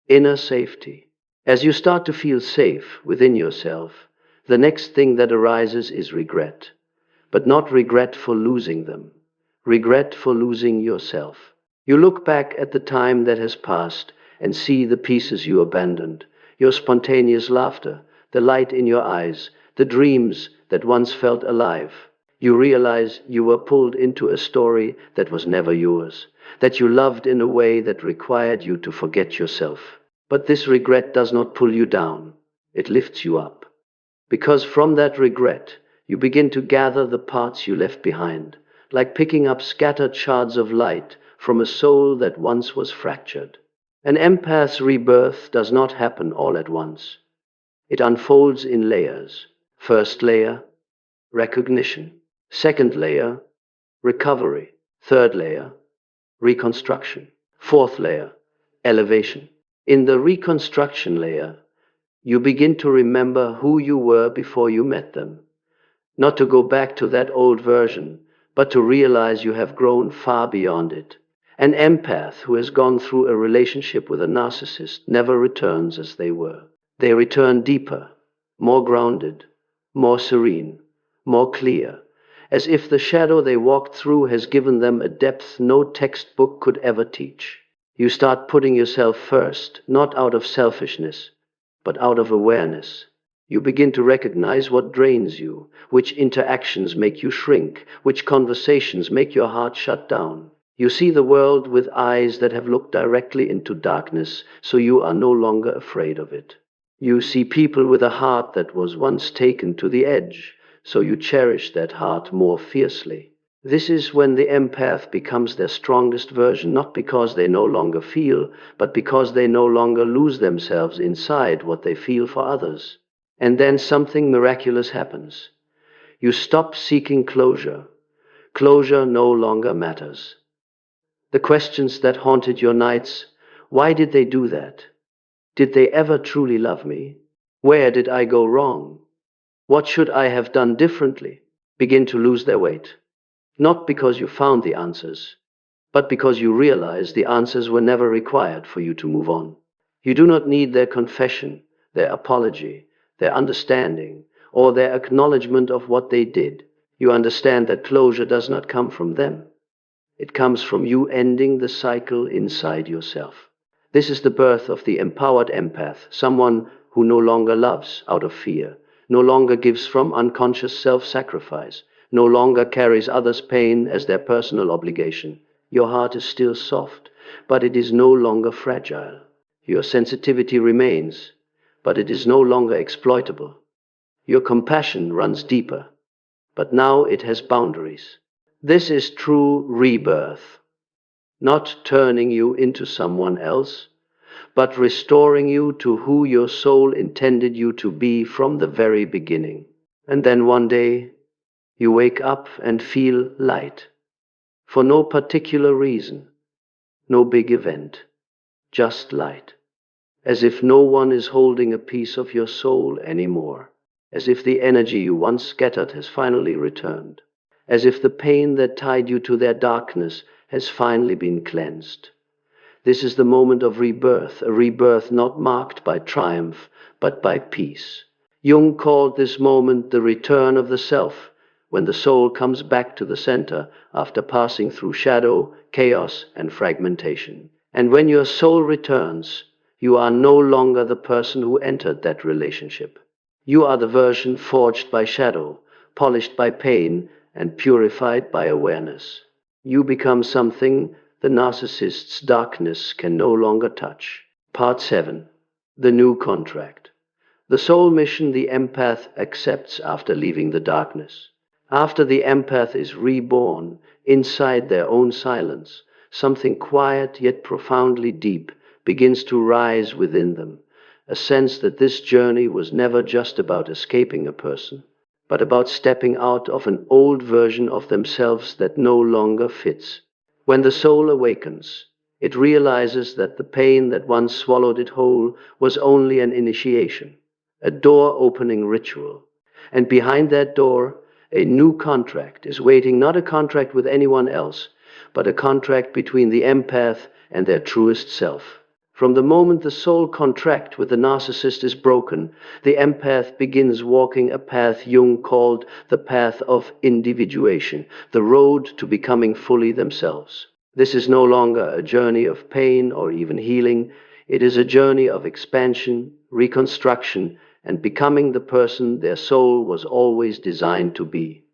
inner safety. As you start to feel safe within yourself, the next thing that arises is regret. But not regret for losing them, regret for losing yourself. You look back at the time that has passed and see the pieces you abandoned, your spontaneous laughter, the light in your eyes, the dreams that once felt alive. You realize you were pulled into a story that was never yours, that you loved in a way that required you to forget yourself. But this regret does not pull you down, it lifts you up. Because from that regret, you begin to gather the parts you left behind, like picking up scattered shards of light from a soul that once was fractured. An empath's rebirth does not happen all at once. It unfolds in layers. First layer, recognition. Second layer, recovery. Third layer, reconstruction. Fourth layer, elevation. In the reconstruction layer, you begin to remember who you were before you met them. Not to go back to that old version, but to realize you have grown far beyond it. An empath who has gone through a relationship with a narcissist never returns as they were. They return deeper, more grounded, more serene, more clear, as if the shadow they walked through has given them a depth no textbook could ever teach. You start putting yourself first, not out of selfishness, but out of awareness. You begin to recognize what drains you, which interactions make you shrink, which conversations make your heart shut down. You see the world with eyes that have looked directly into darkness, so you are no longer afraid of it. You see people with a heart that was once taken to the edge, so you cherish that heart more fiercely. This is when the empath becomes their strongest version, not because they no longer feel, but because they no longer lose themselves inside what they feel for others. And then something miraculous happens. You stop seeking closure. Closure no longer matters. The questions that haunted your nights, why did they do that? Did they ever truly love me? Where did I go wrong? What should I have done differently? Begin to lose their weight. Not because you found the answers, but because you realize the answers were never required for you to move on. You do not need their confession, their apology, their understanding, or their acknowledgement of what they did. You understand that closure does not come from them. It comes from you ending the cycle inside yourself. This is the birth of the empowered empath, someone who no longer loves out of fear, no longer gives from unconscious self-sacrifice, no longer carries others' pain as their personal obligation. Your heart is still soft, but it is no longer fragile. Your sensitivity remains, but it is no longer exploitable. Your compassion runs deeper, but now it has boundaries. This is true rebirth, not turning you into someone else, but restoring you to who your soul intended you to be from the very beginning. And then one day, you wake up and feel light, for no particular reason, no big event, just light, as if no one is holding a piece of your soul anymore, as if the energy you once scattered has finally returned, as if the pain that tied you to their darkness has finally been cleansed. This is the moment of rebirth, a rebirth not marked by triumph, but by peace. Jung called this moment the return of the self, when the soul comes back to the center after passing through shadow, chaos, and fragmentation. And when your soul returns, you are no longer the person who entered that relationship. You are the version forged by shadow, polished by pain, and purified by awareness. You become something the narcissist's darkness can no longer touch. Part 7. The New Contract. The soul mission the empath accepts after leaving the darkness. After the empath is reborn inside their own silence, something quiet yet profoundly deep begins to rise within them, a sense that this journey was never just about escaping a person, but about stepping out of an old version of themselves that no longer fits. When the soul awakens, it realizes that the pain that once swallowed it whole was only an initiation, a door-opening ritual. And behind that door, a new contract is waiting, not a contract with anyone else, but a contract between the empath and their truest self. From the moment the soul contract with the narcissist is broken, the empath begins walking a path Jung called the path of individuation, the road to becoming fully themselves. This is no longer a journey of pain or even healing. It is a journey of expansion, reconstruction, and becoming the person their soul was always designed to be,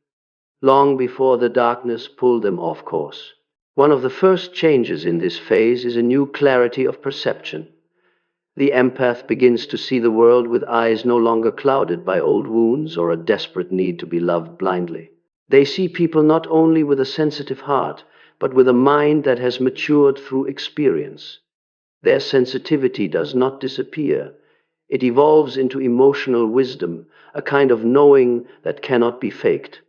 long before the darkness pulled them off course. One of the first changes in this phase is a new clarity of perception. The empath begins to see the world with eyes no longer clouded by old wounds or a desperate need to be loved blindly. They see people not only with a sensitive heart, but with a mind that has matured through experience. Their sensitivity does not disappear. It evolves into emotional wisdom, a kind of knowing that cannot be faked.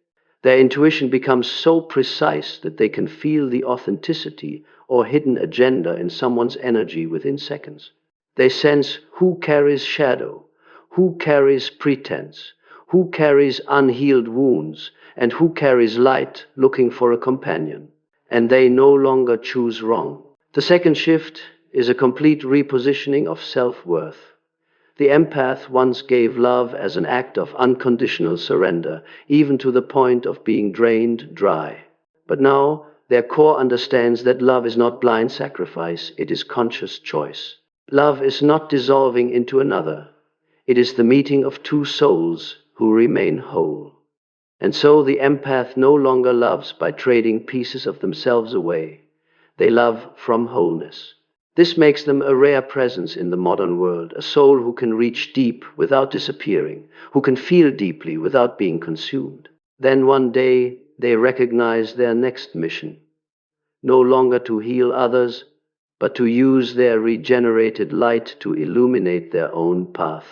Their intuition becomes so precise that they can feel the authenticity or hidden agenda in someone's energy within seconds. They sense who carries shadow, who carries pretense, who carries unhealed wounds, and who carries light looking for a companion. And they no longer choose wrong. The second shift is a complete repositioning of self-worth. The empath once gave love as an act of unconditional surrender, even to the point of being drained dry. But now their core understands that love is not blind sacrifice, it is conscious choice. Love is not dissolving into another. It is the meeting of two souls who remain whole. And so the empath no longer loves by trading pieces of themselves away. They love from wholeness. This makes them a rare presence in the modern world, a soul who can reach deep without disappearing, who can feel deeply without being consumed. Then one day they recognize their next mission, no longer to heal others, but to use their regenerated light to illuminate their own path.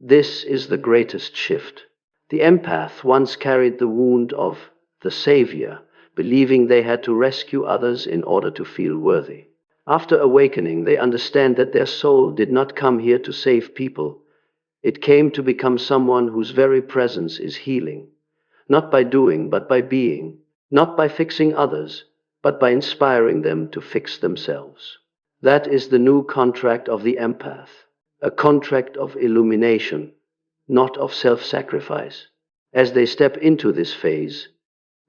This is the greatest shift. The empath once carried the wound of the savior, believing they had to rescue others in order to feel worthy. After awakening, they understand that their soul did not come here to save people. It came to become someone whose very presence is healing, not by doing, but by being, not by fixing others, but by inspiring them to fix themselves. That is the new contract of the empath, a contract of illumination, not of self-sacrifice. As they step into this phase,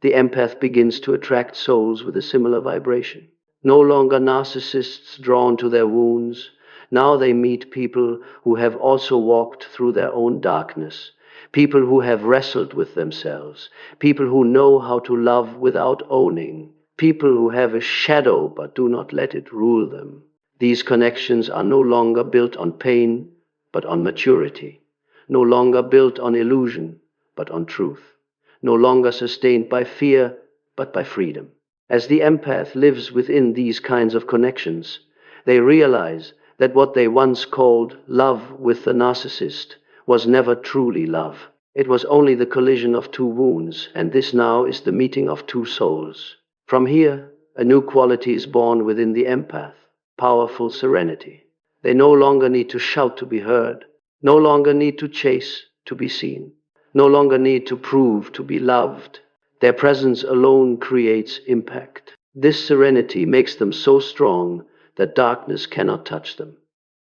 the empath begins to attract souls with a similar vibration. No longer narcissists drawn to their wounds. Now they meet people who have also walked through their own darkness, people who have wrestled with themselves, people who know how to love without owning, people who have a shadow but do not let it rule them. These connections are no longer built on pain, but on maturity, no longer built on illusion, but on truth, no longer sustained by fear, but by freedom. As the empath lives within these kinds of connections, they realize that what they once called love with the narcissist was never truly love. It was only the collision of two wounds, and this now is the meeting of two souls. From here, a new quality is born within the empath, powerful serenity. They no longer need to shout to be heard, no longer need to chase to be seen, no longer need to prove to be loved. Their presence alone creates impact. This serenity makes them so strong that darkness cannot touch them.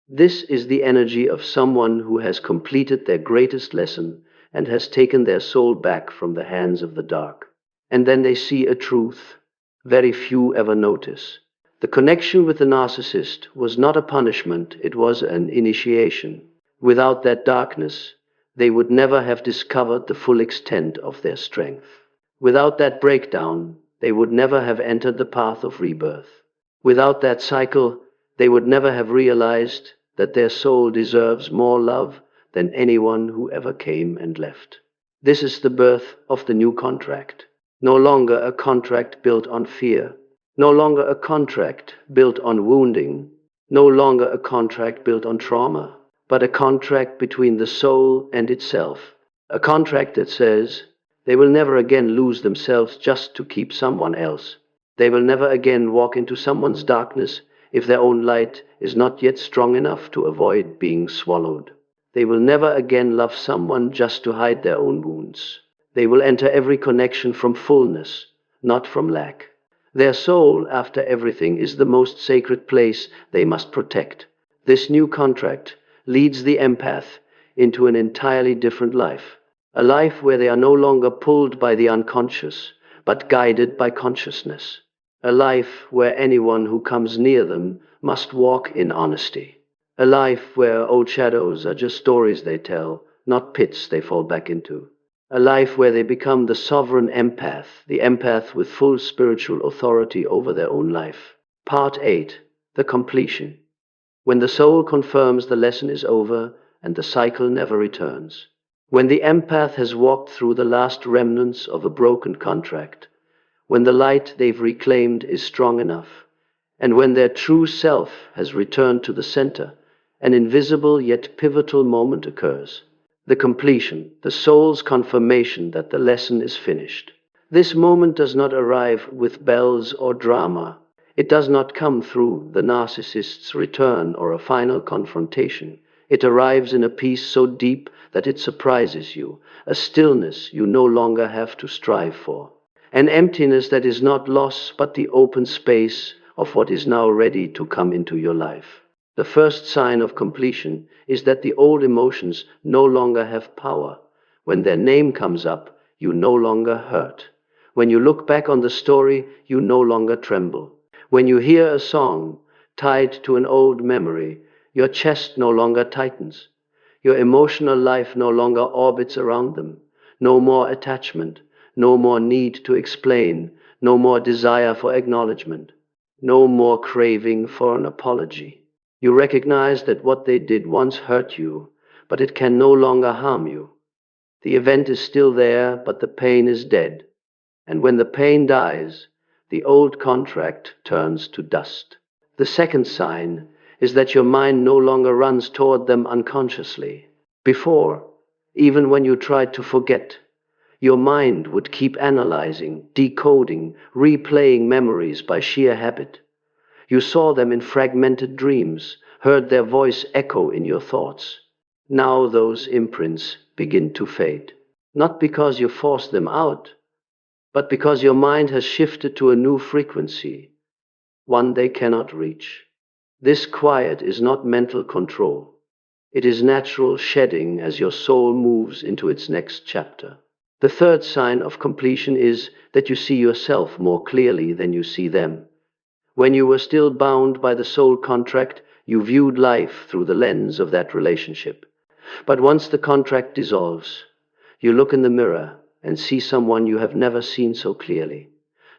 This is the energy of someone who has completed their greatest lesson and has taken their soul back from the hands of the dark. And then they see a truth very few ever notice. The connection with the narcissist was not a punishment, it was an initiation. Without that darkness, they would never have discovered the full extent of their strength. Without that breakdown, they would never have entered the path of rebirth. Without that cycle, they would never have realized that their soul deserves more love than anyone who ever came and left. This is the birth of the new contract. No longer a contract built on fear, No longer a contract built on wounding, no longer a contract built on trauma, but a contract between the soul and itself. A contract that says they will never again lose themselves just to keep someone else. They will never again walk into someone's darkness if their own light is not yet strong enough to avoid being swallowed. They will never again love someone just to hide their own wounds. They will enter every connection from fullness, not from lack. Their soul, after everything, is the most sacred place they must protect. This new contract leads the empath into an entirely different life. A life where they are no longer pulled by the unconscious, but guided by consciousness. A life where anyone who comes near them must walk in honesty. A life where old shadows are just stories they tell, not pits they fall back into. A life where they become the sovereign empath, the empath with full spiritual authority over their own life. Part 8. The completion. When the soul confirms the lesson is over and the cycle never returns. When the empath has walked through the last remnants of a broken contract. When the light they've reclaimed is strong enough. And when their true self has returned to the center, an invisible yet pivotal moment occurs. The completion, the soul's confirmation that the lesson is finished. This moment does not arrive with bells or drama. It does not come through the narcissist's return or a final confrontation. It arrives in a peace so deep that it surprises you, a stillness you no longer have to strive for, an emptiness that is not loss but the open space of what is now ready to come into your life. The first sign of completion is that the old emotions no longer have power. When their name comes up, you no longer hurt. When you look back on the story, you no longer tremble. When you hear a song tied to an old memory, your chest no longer tightens. Your emotional life no longer orbits around them. No more attachment, no more need to explain, no more desire for acknowledgement, no more craving for an apology. You recognize that what they did once hurt you, but it can no longer harm you. The event is still there, but the pain is dead. And when the pain dies, the old contract turns to dust. The second sign is that your mind no longer runs toward them unconsciously. Before, even when you tried to forget, your mind would keep analyzing, decoding, replaying memories by sheer habit. You saw them in fragmented dreams, heard their voice echo in your thoughts. Now those imprints begin to fade. Not because you forced them out, but because your mind has shifted to a new frequency, one they cannot reach. This quiet is not mental control. It is natural shedding as your soul moves into its next chapter. The third sign of completion is that you see yourself more clearly than you see them. When you were still bound by the soul contract, you viewed life through the lens of that relationship. But once the contract dissolves, you look in the mirror and see someone you have never seen so clearly.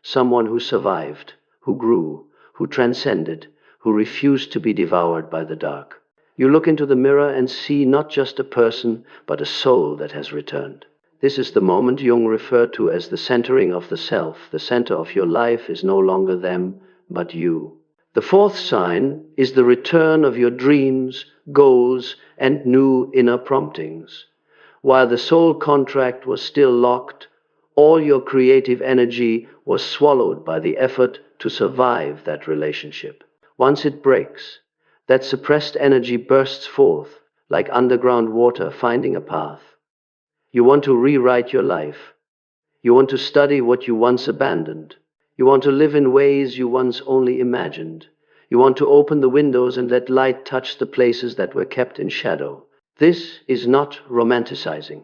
Someone who survived, who grew, who transcended, who refused to be devoured by the dark. You look into the mirror and see not just a person, but a soul that has returned. This is the moment Jung referred to as the centering of the self. The center of your life is no longer them, but you. The fourth sign is the return of your dreams, goals, and new inner promptings. While the soul contract was still locked, all your creative energy was swallowed by the effort to survive that relationship. Once it breaks, that suppressed energy bursts forth like underground water finding a path. You want to rewrite your life. You want to study what you once abandoned. You want to live in ways you once only imagined. You want to open the windows and let light touch the places that were kept in shadow. This is not romanticizing.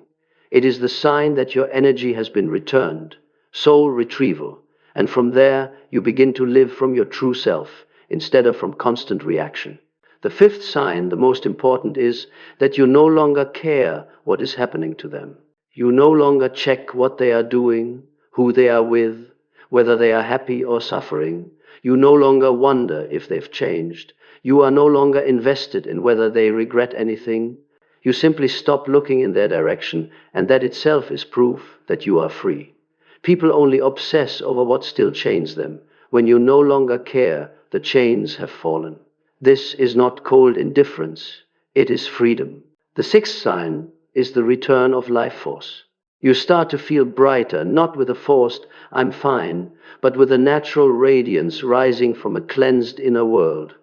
It is the sign that your energy has been returned, soul retrieval, and from there you begin to live from your true self instead of from constant reaction. The fifth sign, the most important, is that you no longer care what is happening to them. You no longer check what they are doing, who they are with, whether they are happy or suffering. You no longer wonder if they've changed. You are no longer invested in whether they regret anything. You simply stop looking in their direction, and that itself is proof that you are free. People only obsess over what still chains them, When you no longer care, the chains have fallen. This is not cold indifference, it is freedom. The sixth sign is the return of life force. You start to feel brighter, not with a forced, I'm fine, but with a natural radiance rising from a cleansed inner world.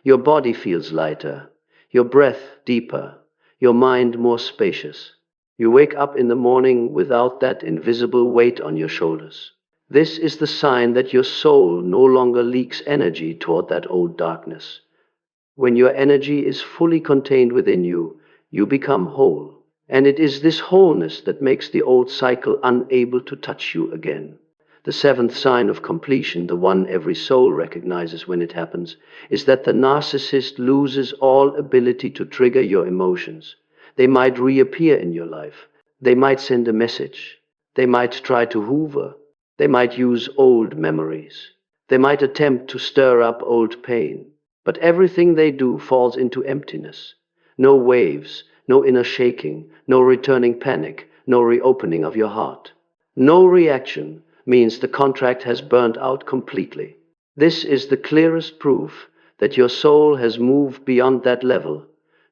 Your body feels lighter, your breath deeper, your mind more spacious. You wake up in the morning without that invisible weight on your shoulders. This is the sign that your soul no longer leaks energy toward that old darkness. When your energy is fully contained within you, you become whole. And it is this wholeness that makes the old cycle unable to touch you again. The seventh sign of completion, the one every soul recognizes when it happens, is that the narcissist loses all ability to trigger your emotions. They might reappear in your life. They might send a message. They might try to hoover. They might use old memories. They might attempt to stir up old pain. But everything they do falls into emptiness. No waves, no inner shaking, no returning panic, no reopening of your heart. No reaction means the contract has burnt out completely. This is the clearest proof that your soul has moved beyond that level,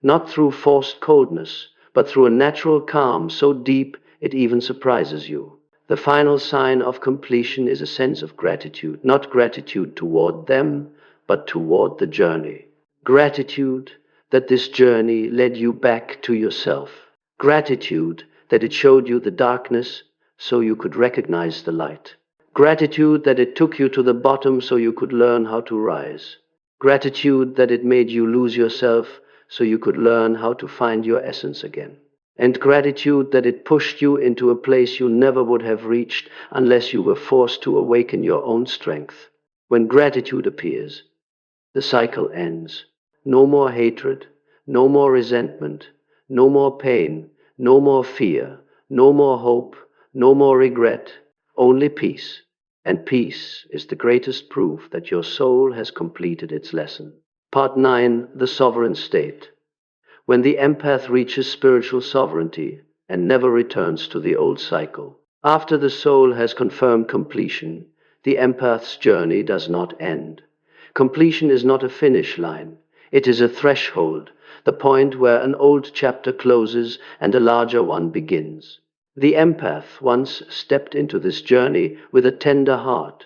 not through forced coldness, but through a natural calm so deep it even surprises you. The final sign of completion is a sense of gratitude, not gratitude toward them, but toward the journey. Gratitude that this journey led you back to yourself. Gratitude that it showed you the darkness so you could recognize the light. Gratitude that it took you to the bottom so you could learn how to rise. Gratitude that it made you lose yourself so you could learn how to find your essence again. And gratitude that it pushed you into a place you never would have reached unless you were forced to awaken your own strength. When gratitude appears, the cycle ends. No more hatred, no more resentment, no more pain, no more fear, no more hope, no more regret, only peace. And peace is the greatest proof that your soul has completed its lesson. Part 9, the sovereign state. When the empath reaches spiritual sovereignty and never returns to the old cycle. After the soul has confirmed completion, the empath's journey does not end. Completion is not a finish line. It is a threshold, the point where an old chapter closes and a larger one begins. The empath once stepped into this journey with a tender heart,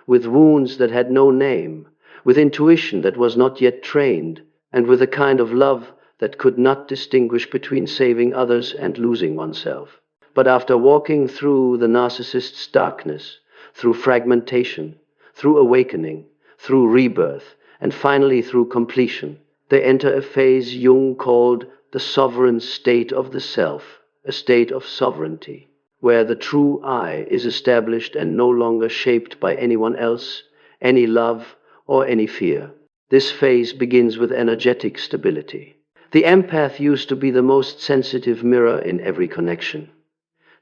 with wounds that had no name, with intuition that was not yet trained, and with a kind of love that could not distinguish between saving others and losing oneself. But after walking through the narcissist's darkness, through fragmentation, through awakening, through rebirth, and finally through completion, they enter a phase Jung called the sovereign state of the self, a state of sovereignty, where the true I is established and no longer shaped by anyone else, any love, or any fear. This phase begins with energetic stability. The empath used to be the most sensitive mirror in every connection.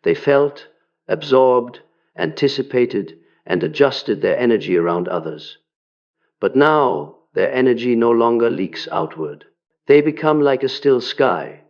They felt, absorbed, anticipated, and adjusted their energy around others. But now, their energy no longer leaks outward. They become like a still sky.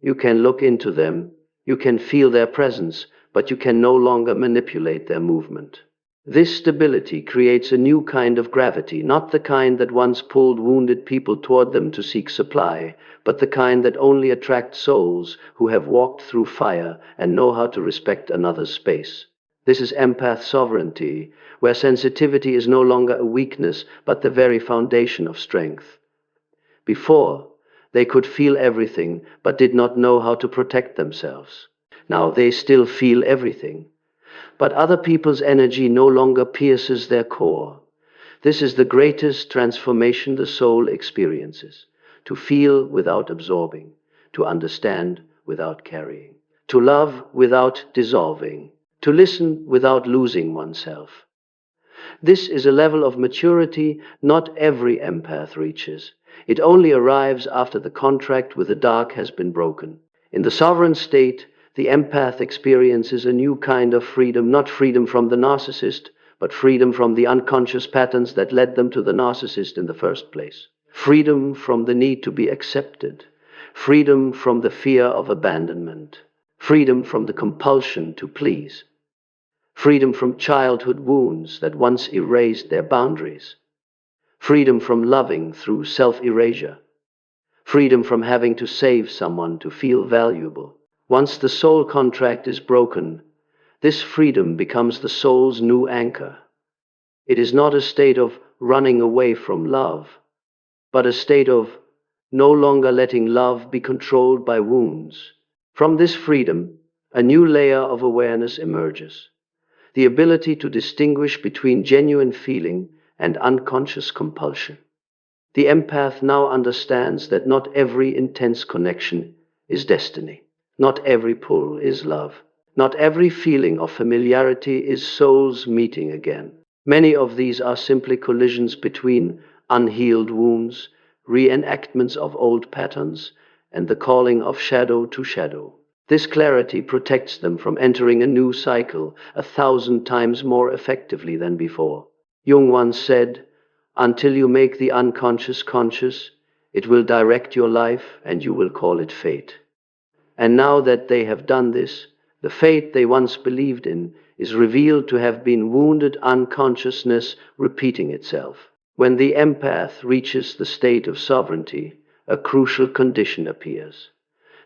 You can look into them, you can feel their presence, but you can no longer manipulate their movement. This stability creates a new kind of gravity, not the kind that once pulled wounded people toward them to seek supply, but the kind that only attracts souls who have walked through fire and know how to respect another's space. This is empath sovereignty, where sensitivity is no longer a weakness, but the very foundation of strength. Before, they could feel everything, but did not know how to protect themselves. Now they still feel everything, but other people's energy no longer pierces their core. This is the greatest transformation the soul experiences: to feel without absorbing, to understand without carrying, to love without dissolving, to listen without losing oneself. This is a level of maturity not every empath reaches. It only arrives after the contract with the dark has been broken. In the sovereign state, the empath experiences a new kind of freedom, not freedom from the narcissist, but freedom from the unconscious patterns that led them to the narcissist in the first place. Freedom from the need to be accepted. Freedom from the fear of abandonment. Freedom from the compulsion to please. freedom from childhood wounds that once erased their boundaries, freedom from loving through self-erasure, freedom from having to save someone to feel valuable. Once the soul contract is broken, this freedom becomes the soul's new anchor. It is not a state of running away from love, but a state of no longer letting love be controlled by wounds. From this freedom, a new layer of awareness emerges, the ability to distinguish between genuine feeling and unconscious compulsion. The empath now understands that not every intense connection is destiny. Not every pull is love. Not every feeling of familiarity is souls meeting again. Many of these are simply collisions between unhealed wounds, reenactments of old patterns, and the calling of shadow to shadow. This clarity protects them from entering a new cycle 1,000 times more effectively than before. Jung once said, "Until you make the unconscious conscious, it will direct your life and you will call it fate." And now that they have done this, the fate they once believed in is revealed to have been wounded unconsciousness repeating itself. When the empath reaches the state of sovereignty, a crucial condition appears.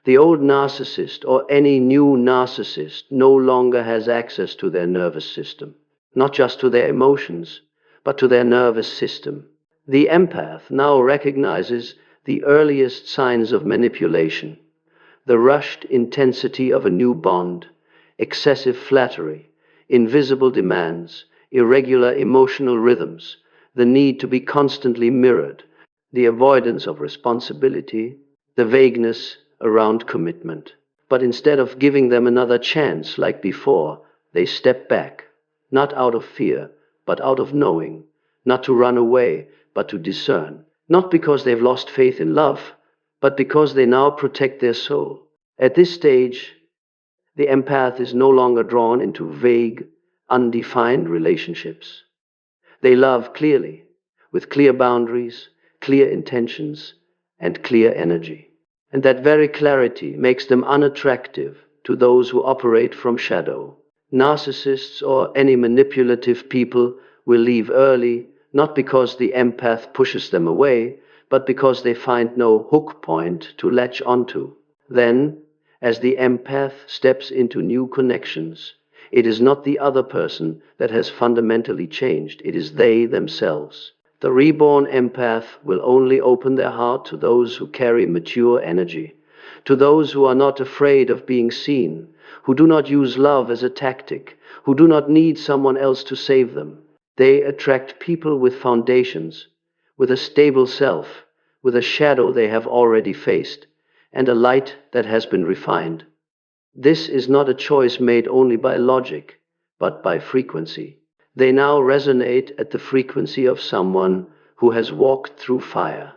The old narcissist or any new narcissist no longer has access to their nervous system, not just to their emotions, but to their nervous system. The empath now recognizes the earliest signs of manipulation, the rushed intensity of a new bond, excessive flattery, invisible demands, irregular emotional rhythms, the need to be constantly mirrored, the avoidance of responsibility, the vagueness around commitment. But instead of giving them another chance like before, they step back, not out of fear, but out of knowing, not to run away, but to discern, not because they've lost faith in love, but because they now protect their soul. At this stage, the empath is no longer drawn into vague, undefined relationships. They love clearly, with clear boundaries, clear intentions, and clear energy. And that very clarity makes them unattractive to those who operate from shadow. Narcissists or any manipulative people will leave early, not because the empath pushes them away, but because they find no hook point to latch onto. Then, as the empath steps into new connections, it is not the other person that has fundamentally changed, it is they themselves. The reborn empath will only open their heart to those who carry mature energy, to those who are not afraid of being seen, who do not use love as a tactic, who do not need someone else to save them. They attract people with foundations, with a stable self, with a shadow they have already faced, and a light that has been refined. This is not a choice made only by logic, but by frequency. They now resonate at the frequency of someone who has walked through fire.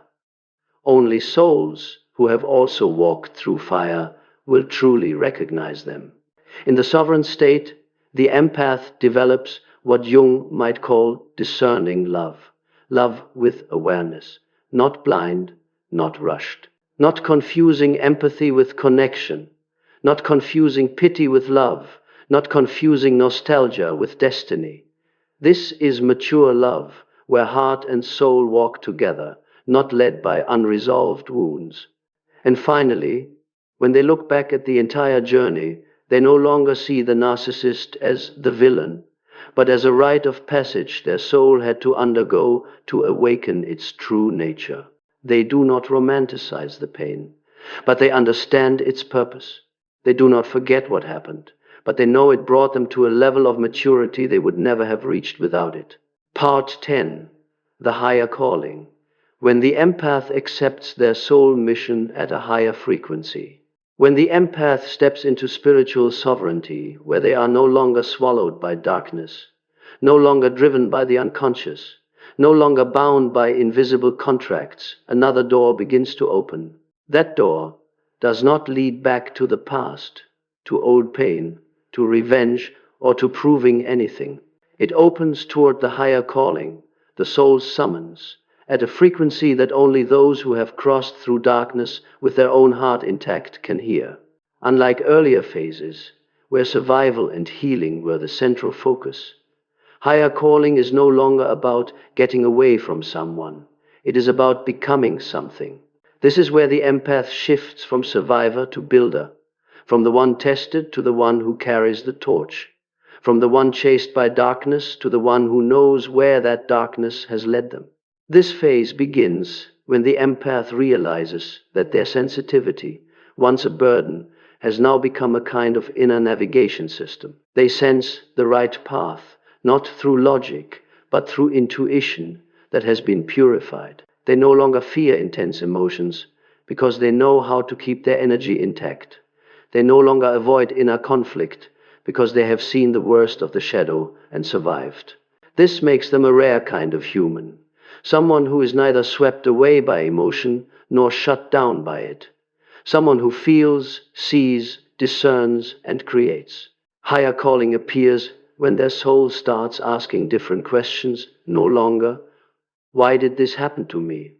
Only souls who have also walked through fire will truly recognize them. In the sovereign state, the empath develops what Jung might call discerning love, love with awareness, not blind, not rushed, not confusing empathy with connection, not confusing pity with love, not confusing nostalgia with destiny. This is mature love, where heart and soul walk together, not led by unresolved wounds. And finally, when they look back at the entire journey, they no longer see the narcissist as the villain, but as a rite of passage their soul had to undergo to awaken its true nature. They do not romanticize the pain, but they understand its purpose. They do not forget what happened, but they know it brought them to a level of maturity they would never have reached without it. Part 10. The Higher Calling. When the empath accepts their soul mission at a higher frequency. When the empath steps into spiritual sovereignty, where they are no longer swallowed by darkness, no longer driven by the unconscious, no longer bound by invisible contracts, another door begins to open. That door does not lead back to the past, to old pain, to revenge, or to proving anything. It opens toward the higher calling, the soul's summons, at a frequency that only those who have crossed through darkness with their own heart intact can hear. Unlike earlier phases, where survival and healing were the central focus. Higher calling is no longer about getting away from someone. It is about becoming something. This is where the empath shifts from survivor to builder, from the one tested to the one who carries the torch, from the one chased by darkness to the one who knows where that darkness has led them. This phase begins when the empath realizes that their sensitivity, once a burden, has now become a kind of inner navigation system. They sense the right path, not through logic, but through intuition that has been purified. They no longer fear intense emotions because they know how to keep their energy intact. They no longer avoid inner conflict because they have seen the worst of the shadow and survived. This makes them a rare kind of human, someone who is neither swept away by emotion nor shut down by it, someone who feels, sees, discerns, and creates. Higher calling appears when their soul starts asking different questions, no longer, "Why did this happen to me?"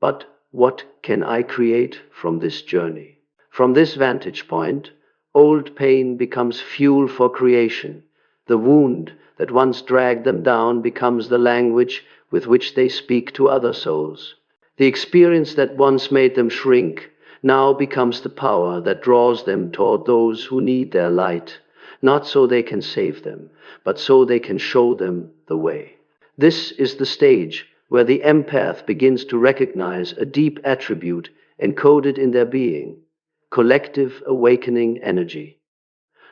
but "What can I create from this journey?" From this vantage point, old pain becomes fuel for creation. The wound that once dragged them down becomes the language with which they speak to other souls. The experience that once made them shrink now becomes the power that draws them toward those who need their light, not so they can save them, but so they can show them the way. This is the stage where the empath begins to recognize a deep attribute encoded in their being: collective awakening energy.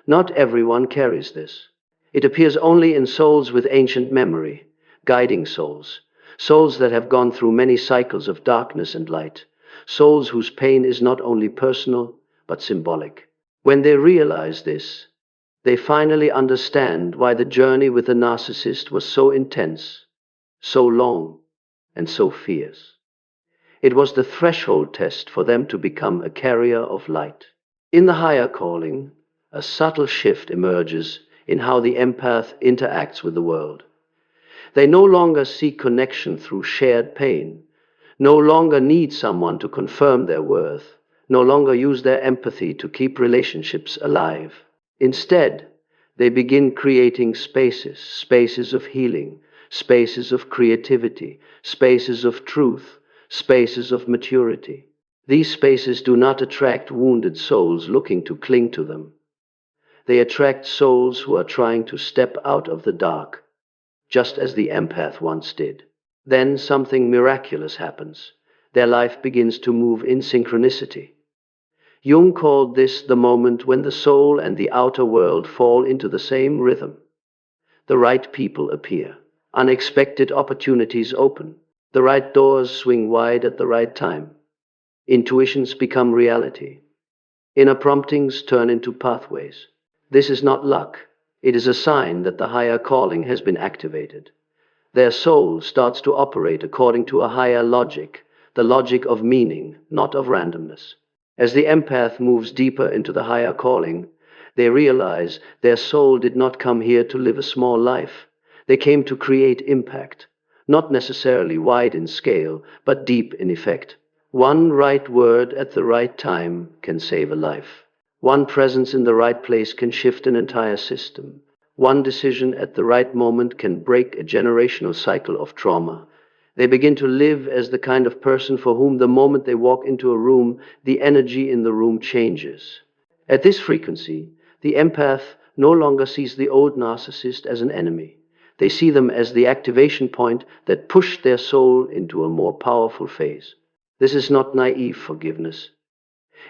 Not everyone carries this. It appears only in souls with ancient memory, guiding souls, souls that have gone through many cycles of darkness and light, souls whose pain is not only personal, but symbolic. When they realize this, they finally understand why the journey with the narcissist was so intense, so long, and so fierce. It was the threshold test for them to become a carrier of light. In the higher calling, a subtle shift emerges in how the empath interacts with the world. They no longer seek connection through shared pain, no longer need someone to confirm their worth, no longer use their empathy to keep relationships alive. Instead, they begin creating spaces, spaces of healing, spaces of creativity, spaces of truth, spaces of maturity. These spaces do not attract wounded souls looking to cling to them. They attract souls who are trying to step out of the dark, just as the empath once did. Then something miraculous happens. Their life begins to move in synchronicity. Jung called this the moment when the soul and the outer world fall into the same rhythm. The right people appear. Unexpected opportunities open. The right doors swing wide at the right time. Intuitions become reality. Inner promptings turn into pathways. This is not luck. It is a sign that the higher calling has been activated. Their soul starts to operate according to a higher logic, the logic of meaning, not of randomness. As the empath moves deeper into the higher calling, they realize their soul did not come here to live a small life. They came to create impact, not necessarily wide in scale, but deep in effect. One right word at the right time can save a life. One presence in the right place can shift an entire system. One decision at the right moment can break a generational cycle of trauma. They begin to live as the kind of person for whom the moment they walk into a room, the energy in the room changes. At this frequency, the empath no longer sees the old narcissist as an enemy. They see them as the activation point that pushed their soul into a more powerful phase. This is not naive forgiveness.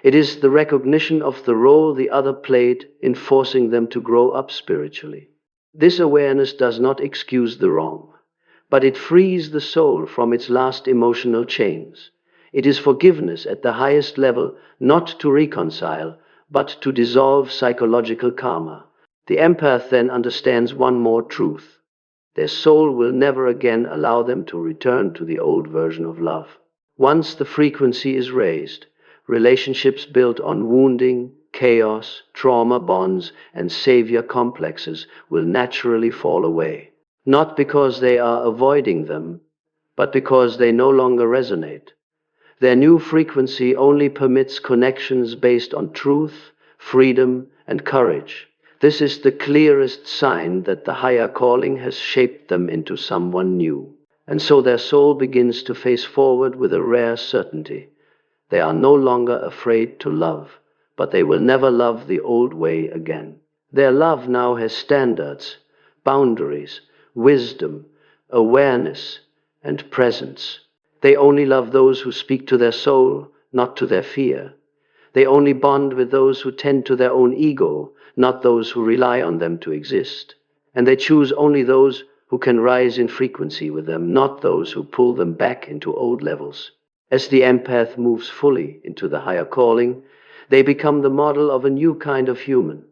It is the recognition of the role the other played in forcing them to grow up spiritually. This awareness does not excuse the wrong, but it frees the soul from its last emotional chains. It is forgiveness at the highest level, not to reconcile, but to dissolve psychological karma. The empath then understands one more truth. Their soul will never again allow them to return to the old version of love. Once the frequency is raised, relationships built on wounding, chaos, trauma bonds, and savior complexes will naturally fall away. Not because they are avoiding them, but because they no longer resonate. Their new frequency only permits connections based on truth, freedom, and courage. This is the clearest sign that the higher calling has shaped them into someone new. And so their soul begins to face forward with a rare certainty. They are no longer afraid to love, but they will never love the old way again. Their love now has standards, boundaries, wisdom, awareness, and presence. They only love those who speak to their soul, not to their fear. They only bond with those who tend to their own ego, not those who rely on them to exist. And they choose only those who can rise in frequency with them, not those who pull them back into old levels. As the empath moves fully into the higher calling, they become the model of a new kind of human.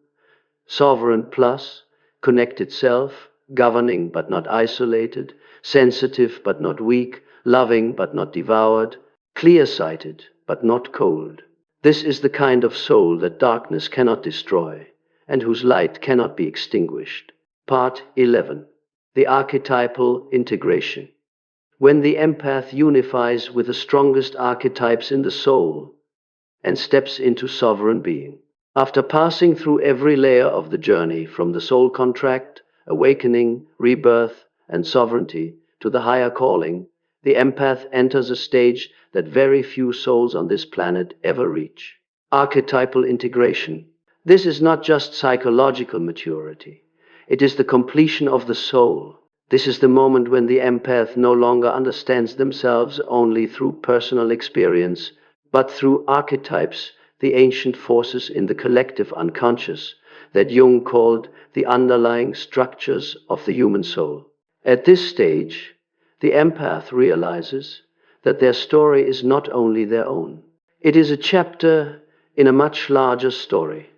Sovereign plus, connected self, governing but not isolated, sensitive but not weak, loving but not devoured, clear-sighted but not cold. This is the kind of soul that darkness cannot destroy, and whose light cannot be extinguished. Part 11. The archetypal integration. When the empath unifies with the strongest archetypes in the soul and steps into sovereign being. After passing through every layer of the journey from the soul contract, awakening, rebirth, and sovereignty to the higher calling, the empath enters a stage that very few souls on this planet ever reach. Archetypal integration. This is not just psychological maturity. It is the completion of the soul. This is the moment when the empath no longer understands themselves only through personal experience, but through archetypes, the ancient forces in the collective unconscious that Jung called the underlying structures of the human soul. At this stage, the empath realizes that their story is not only their own. It is a chapter in a much larger story,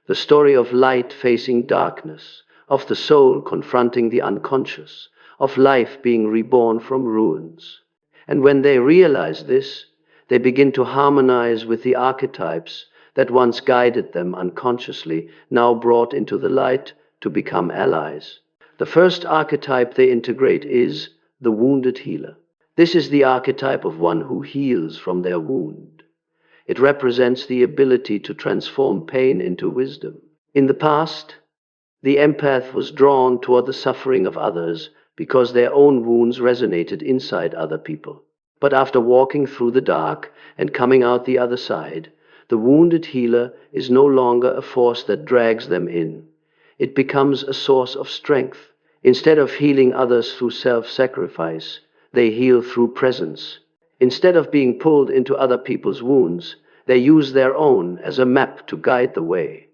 the story of light facing darkness, of the soul confronting the unconscious, of life being reborn from ruins. And when they realize this, they begin to harmonize with the archetypes that once guided them unconsciously, now brought into the light to become allies. The first archetype they integrate is the wounded healer. This is the archetype of one who heals from their wound. It represents the ability to transform pain into wisdom. In the past, the empath was drawn toward the suffering of others because their own wounds resonated inside other people. But after walking through the dark and coming out the other side, the wounded healer is no longer a force that drags them in. It becomes a source of strength. Instead of healing others through self-sacrifice, they heal through presence. Instead of being pulled into other people's wounds, they use their own as a map to guide the way.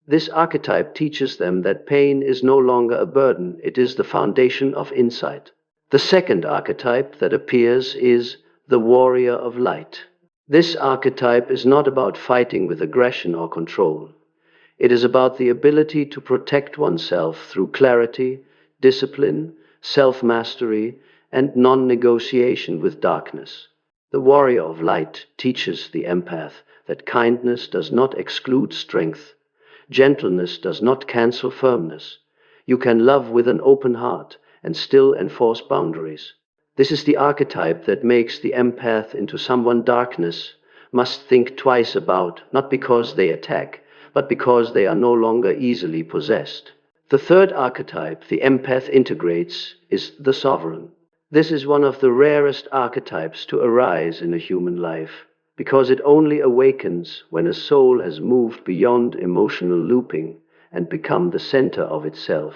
This archetype teaches them that pain is no longer a burden, it is the foundation of insight. The second archetype that appears is the warrior of light. This archetype is not about fighting with aggression or control. It is about the ability to protect oneself through clarity, discipline, self-mastery, and non-negotiation with darkness. The warrior of light teaches the empath that kindness does not exclude strength. Gentleness does not cancel firmness. You can love with an open heart and still enforce boundaries. This is the archetype that makes the empath into someone darkness must think twice about, not because they attack, but because they are no longer easily possessed. The third archetype the empath integrates is the sovereign. This is one of the rarest archetypes to arise in a human life, because it only awakens when a soul has moved beyond emotional looping and become the center of itself.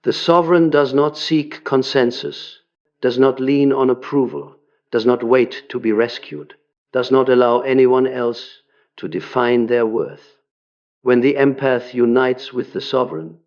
The sovereign does not seek consensus, does not lean on approval, does not wait to be rescued, does not allow anyone else to define their worth. When the empath unites with the sovereign,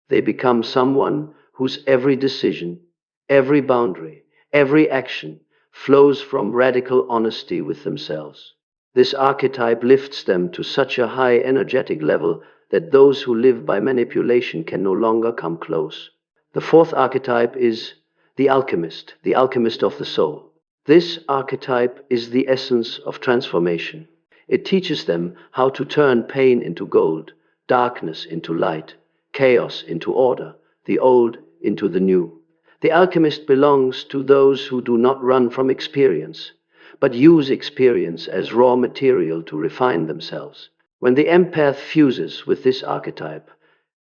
they become someone whose every decision, every boundary, every action flows from radical honesty with themselves. This archetype lifts them to such a high energetic level that those who live by manipulation can no longer come close. The fourth archetype is the alchemist of the soul. This archetype is the essence of transformation. It teaches them how to turn pain into gold, darkness into light, chaos into order, the old into the new. The alchemist belongs to those who do not run from experience, but use experience as raw material to refine themselves. When the empath fuses with this archetype,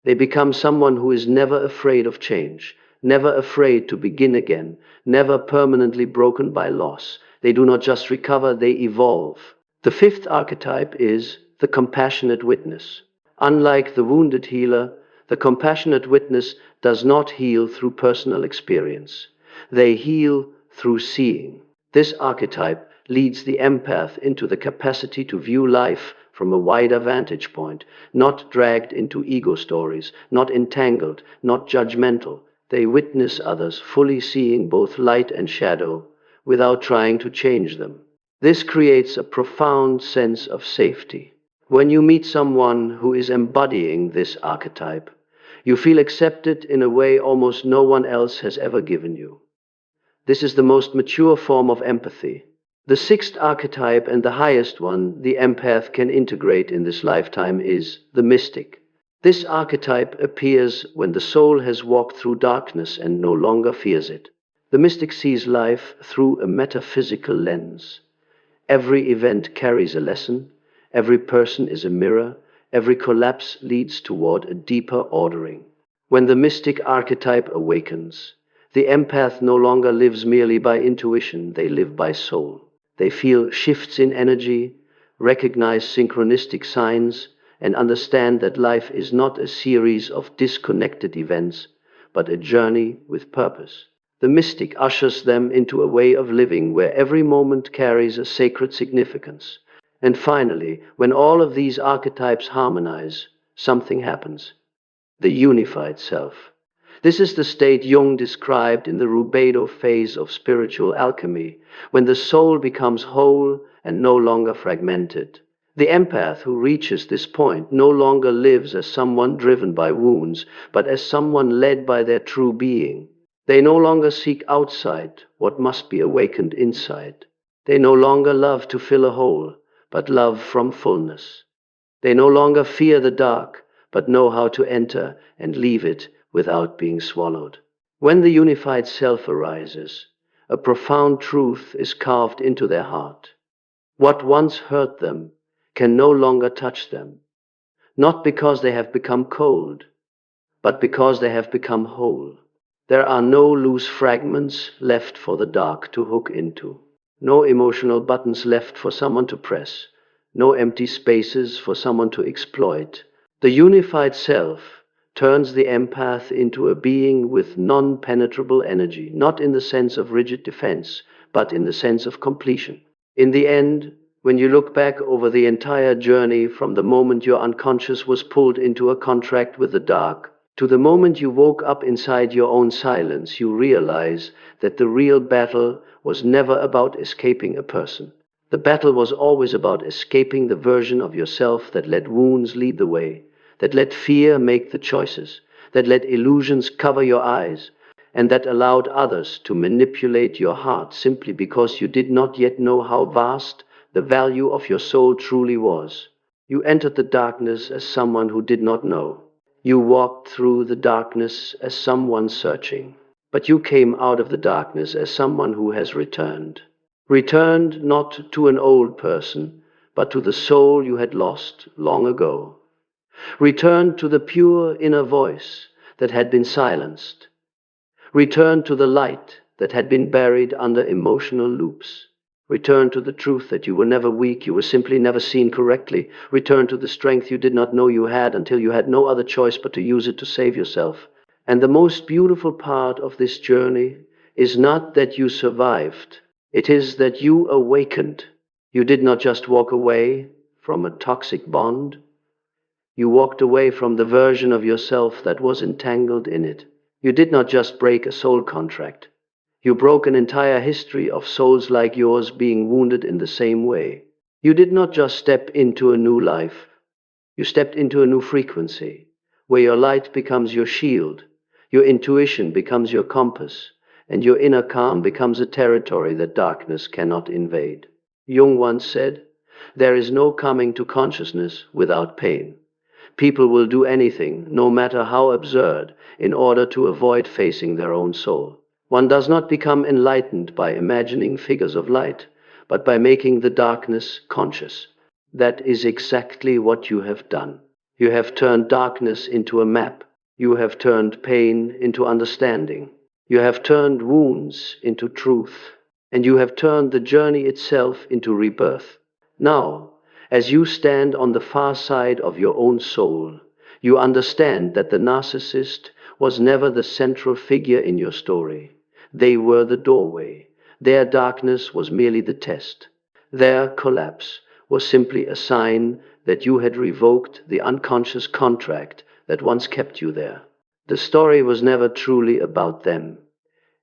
They become someone who is never afraid of change, never afraid to begin again, never permanently broken by loss. They do not just recover, they evolve. The fifth archetype is the compassionate witness. Unlike the wounded healer, the compassionate witness does not heal through personal experience. They heal through seeing. This archetype leads the empath into the capacity to view life from a wider vantage point, not dragged into ego stories, not entangled, not judgmental. They witness others, fully seeing both light and shadow, without trying to change them. This creates a profound sense of safety. When you meet someone who is embodying this archetype, you feel accepted in a way almost no one else has ever given you. This is the most mature form of empathy. The sixth archetype and the highest one the empath can integrate in this lifetime is the mystic. This archetype appears when the soul has walked through darkness and no longer fears it. The mystic sees life through a metaphysical lens. Every event carries a lesson, every person is a mirror, every collapse leads toward a deeper ordering. When the mystic archetype awakens, the empath no longer lives merely by intuition, they live by soul. They feel shifts in energy, recognize synchronistic signs, and understand that life is not a series of disconnected events, but a journey with purpose. The mystic ushers them into a way of living where every moment carries a sacred significance. And finally, when all of these archetypes harmonize, something happens. The unified self. This is the state Jung described in the rubedo phase of spiritual alchemy, when the soul becomes whole and no longer fragmented. The empath who reaches this point no longer lives as someone driven by wounds, but as someone led by their true being. They no longer seek outside what must be awakened inside. They no longer love to fill a hole, but love from fullness. They no longer fear the dark, but know how to enter and leave it without being swallowed. When the unified self arises, a profound truth is carved into their heart. What once hurt them can no longer touch them, not because they have become cold, but because they have become whole. There are no loose fragments left for the dark to hook into, no emotional buttons left for someone to press, no empty spaces for someone to exploit. The unified self turns the empath into a being with non-penetrable energy, not in the sense of rigid defense, but in the sense of completion. In the end, when you look back over the entire journey from the moment your unconscious was pulled into a contract with the dark, to the moment you woke up inside your own silence, you realize that the real battle was never about escaping a person. The battle was always about escaping the version of yourself that let wounds lead the way, that let fear make the choices, that let illusions cover your eyes, and that allowed others to manipulate your heart simply because you did not yet know how vast the value of your soul truly was. You entered the darkness as someone who did not know. You walked through the darkness as someone searching. But you came out of the darkness as someone who has returned. Returned not to an old person, but to the soul you had lost long ago. Returned to the pure inner voice that had been silenced. Returned to the light that had been buried under emotional loops. Return to the truth that you were never weak, you were simply never seen correctly. Return to the strength you did not know you had until you had no other choice but to use it to save yourself. And the most beautiful part of this journey is not that you survived. It is that you awakened. You did not just walk away from a toxic bond. You walked away from the version of yourself that was entangled in it. You did not just break a soul contract. You broke an entire history of souls like yours being wounded in the same way. You did not just step into a new life. You stepped into a new frequency, where your light becomes your shield, your intuition becomes your compass, and your inner calm becomes a territory that darkness cannot invade. Jung once said, "There is no coming to consciousness without pain." People will do anything, no matter how absurd, in order to avoid facing their own soul. One does not become enlightened by imagining figures of light, but by making the darkness conscious. That is exactly what you have done. You have turned darkness into a map. You have turned pain into understanding. You have turned wounds into truth. And you have turned the journey itself into rebirth. Now, as you stand on the far side of your own soul, you understand that the narcissist was never the central figure in your story. They were the doorway. Their darkness was merely the test. Their collapse was simply a sign that you had revoked the unconscious contract that once kept you there. The story was never truly about them.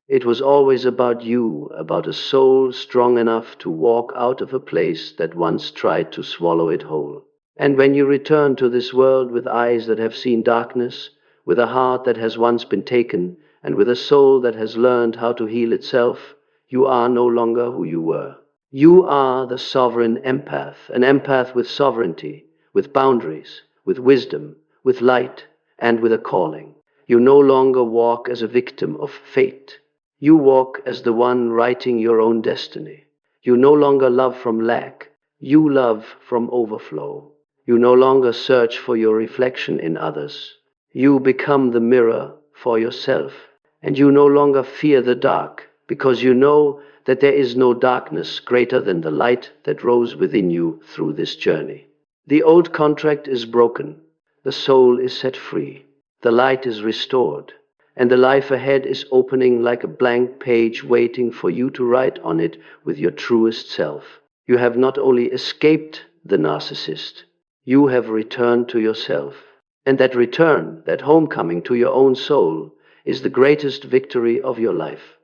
It was always about you, about a soul strong enough to walk out of a place that once tried to swallow it whole. And when you return to this world with eyes that have seen darkness, with a heart that has once been taken, and with a soul that has learned how to heal itself, you are no longer who you were. You are the sovereign empath, an empath with sovereignty, with boundaries, with wisdom, with light, and with a calling. You no longer walk as a victim of fate. You walk as the one writing your own destiny. You no longer love from lack. You love from overflow. You no longer search for your reflection in others. You become the mirror for yourself. And you no longer fear the dark, because you know that there is no darkness greater than the light that rose within you through this journey. The old contract is broken. The soul is set free. The light is restored. And the life ahead is opening like a blank page waiting for you to write on it with your truest self. You have not only escaped the narcissist, you have returned to yourself. And that return, that homecoming to your own soul, is the greatest victory of your life.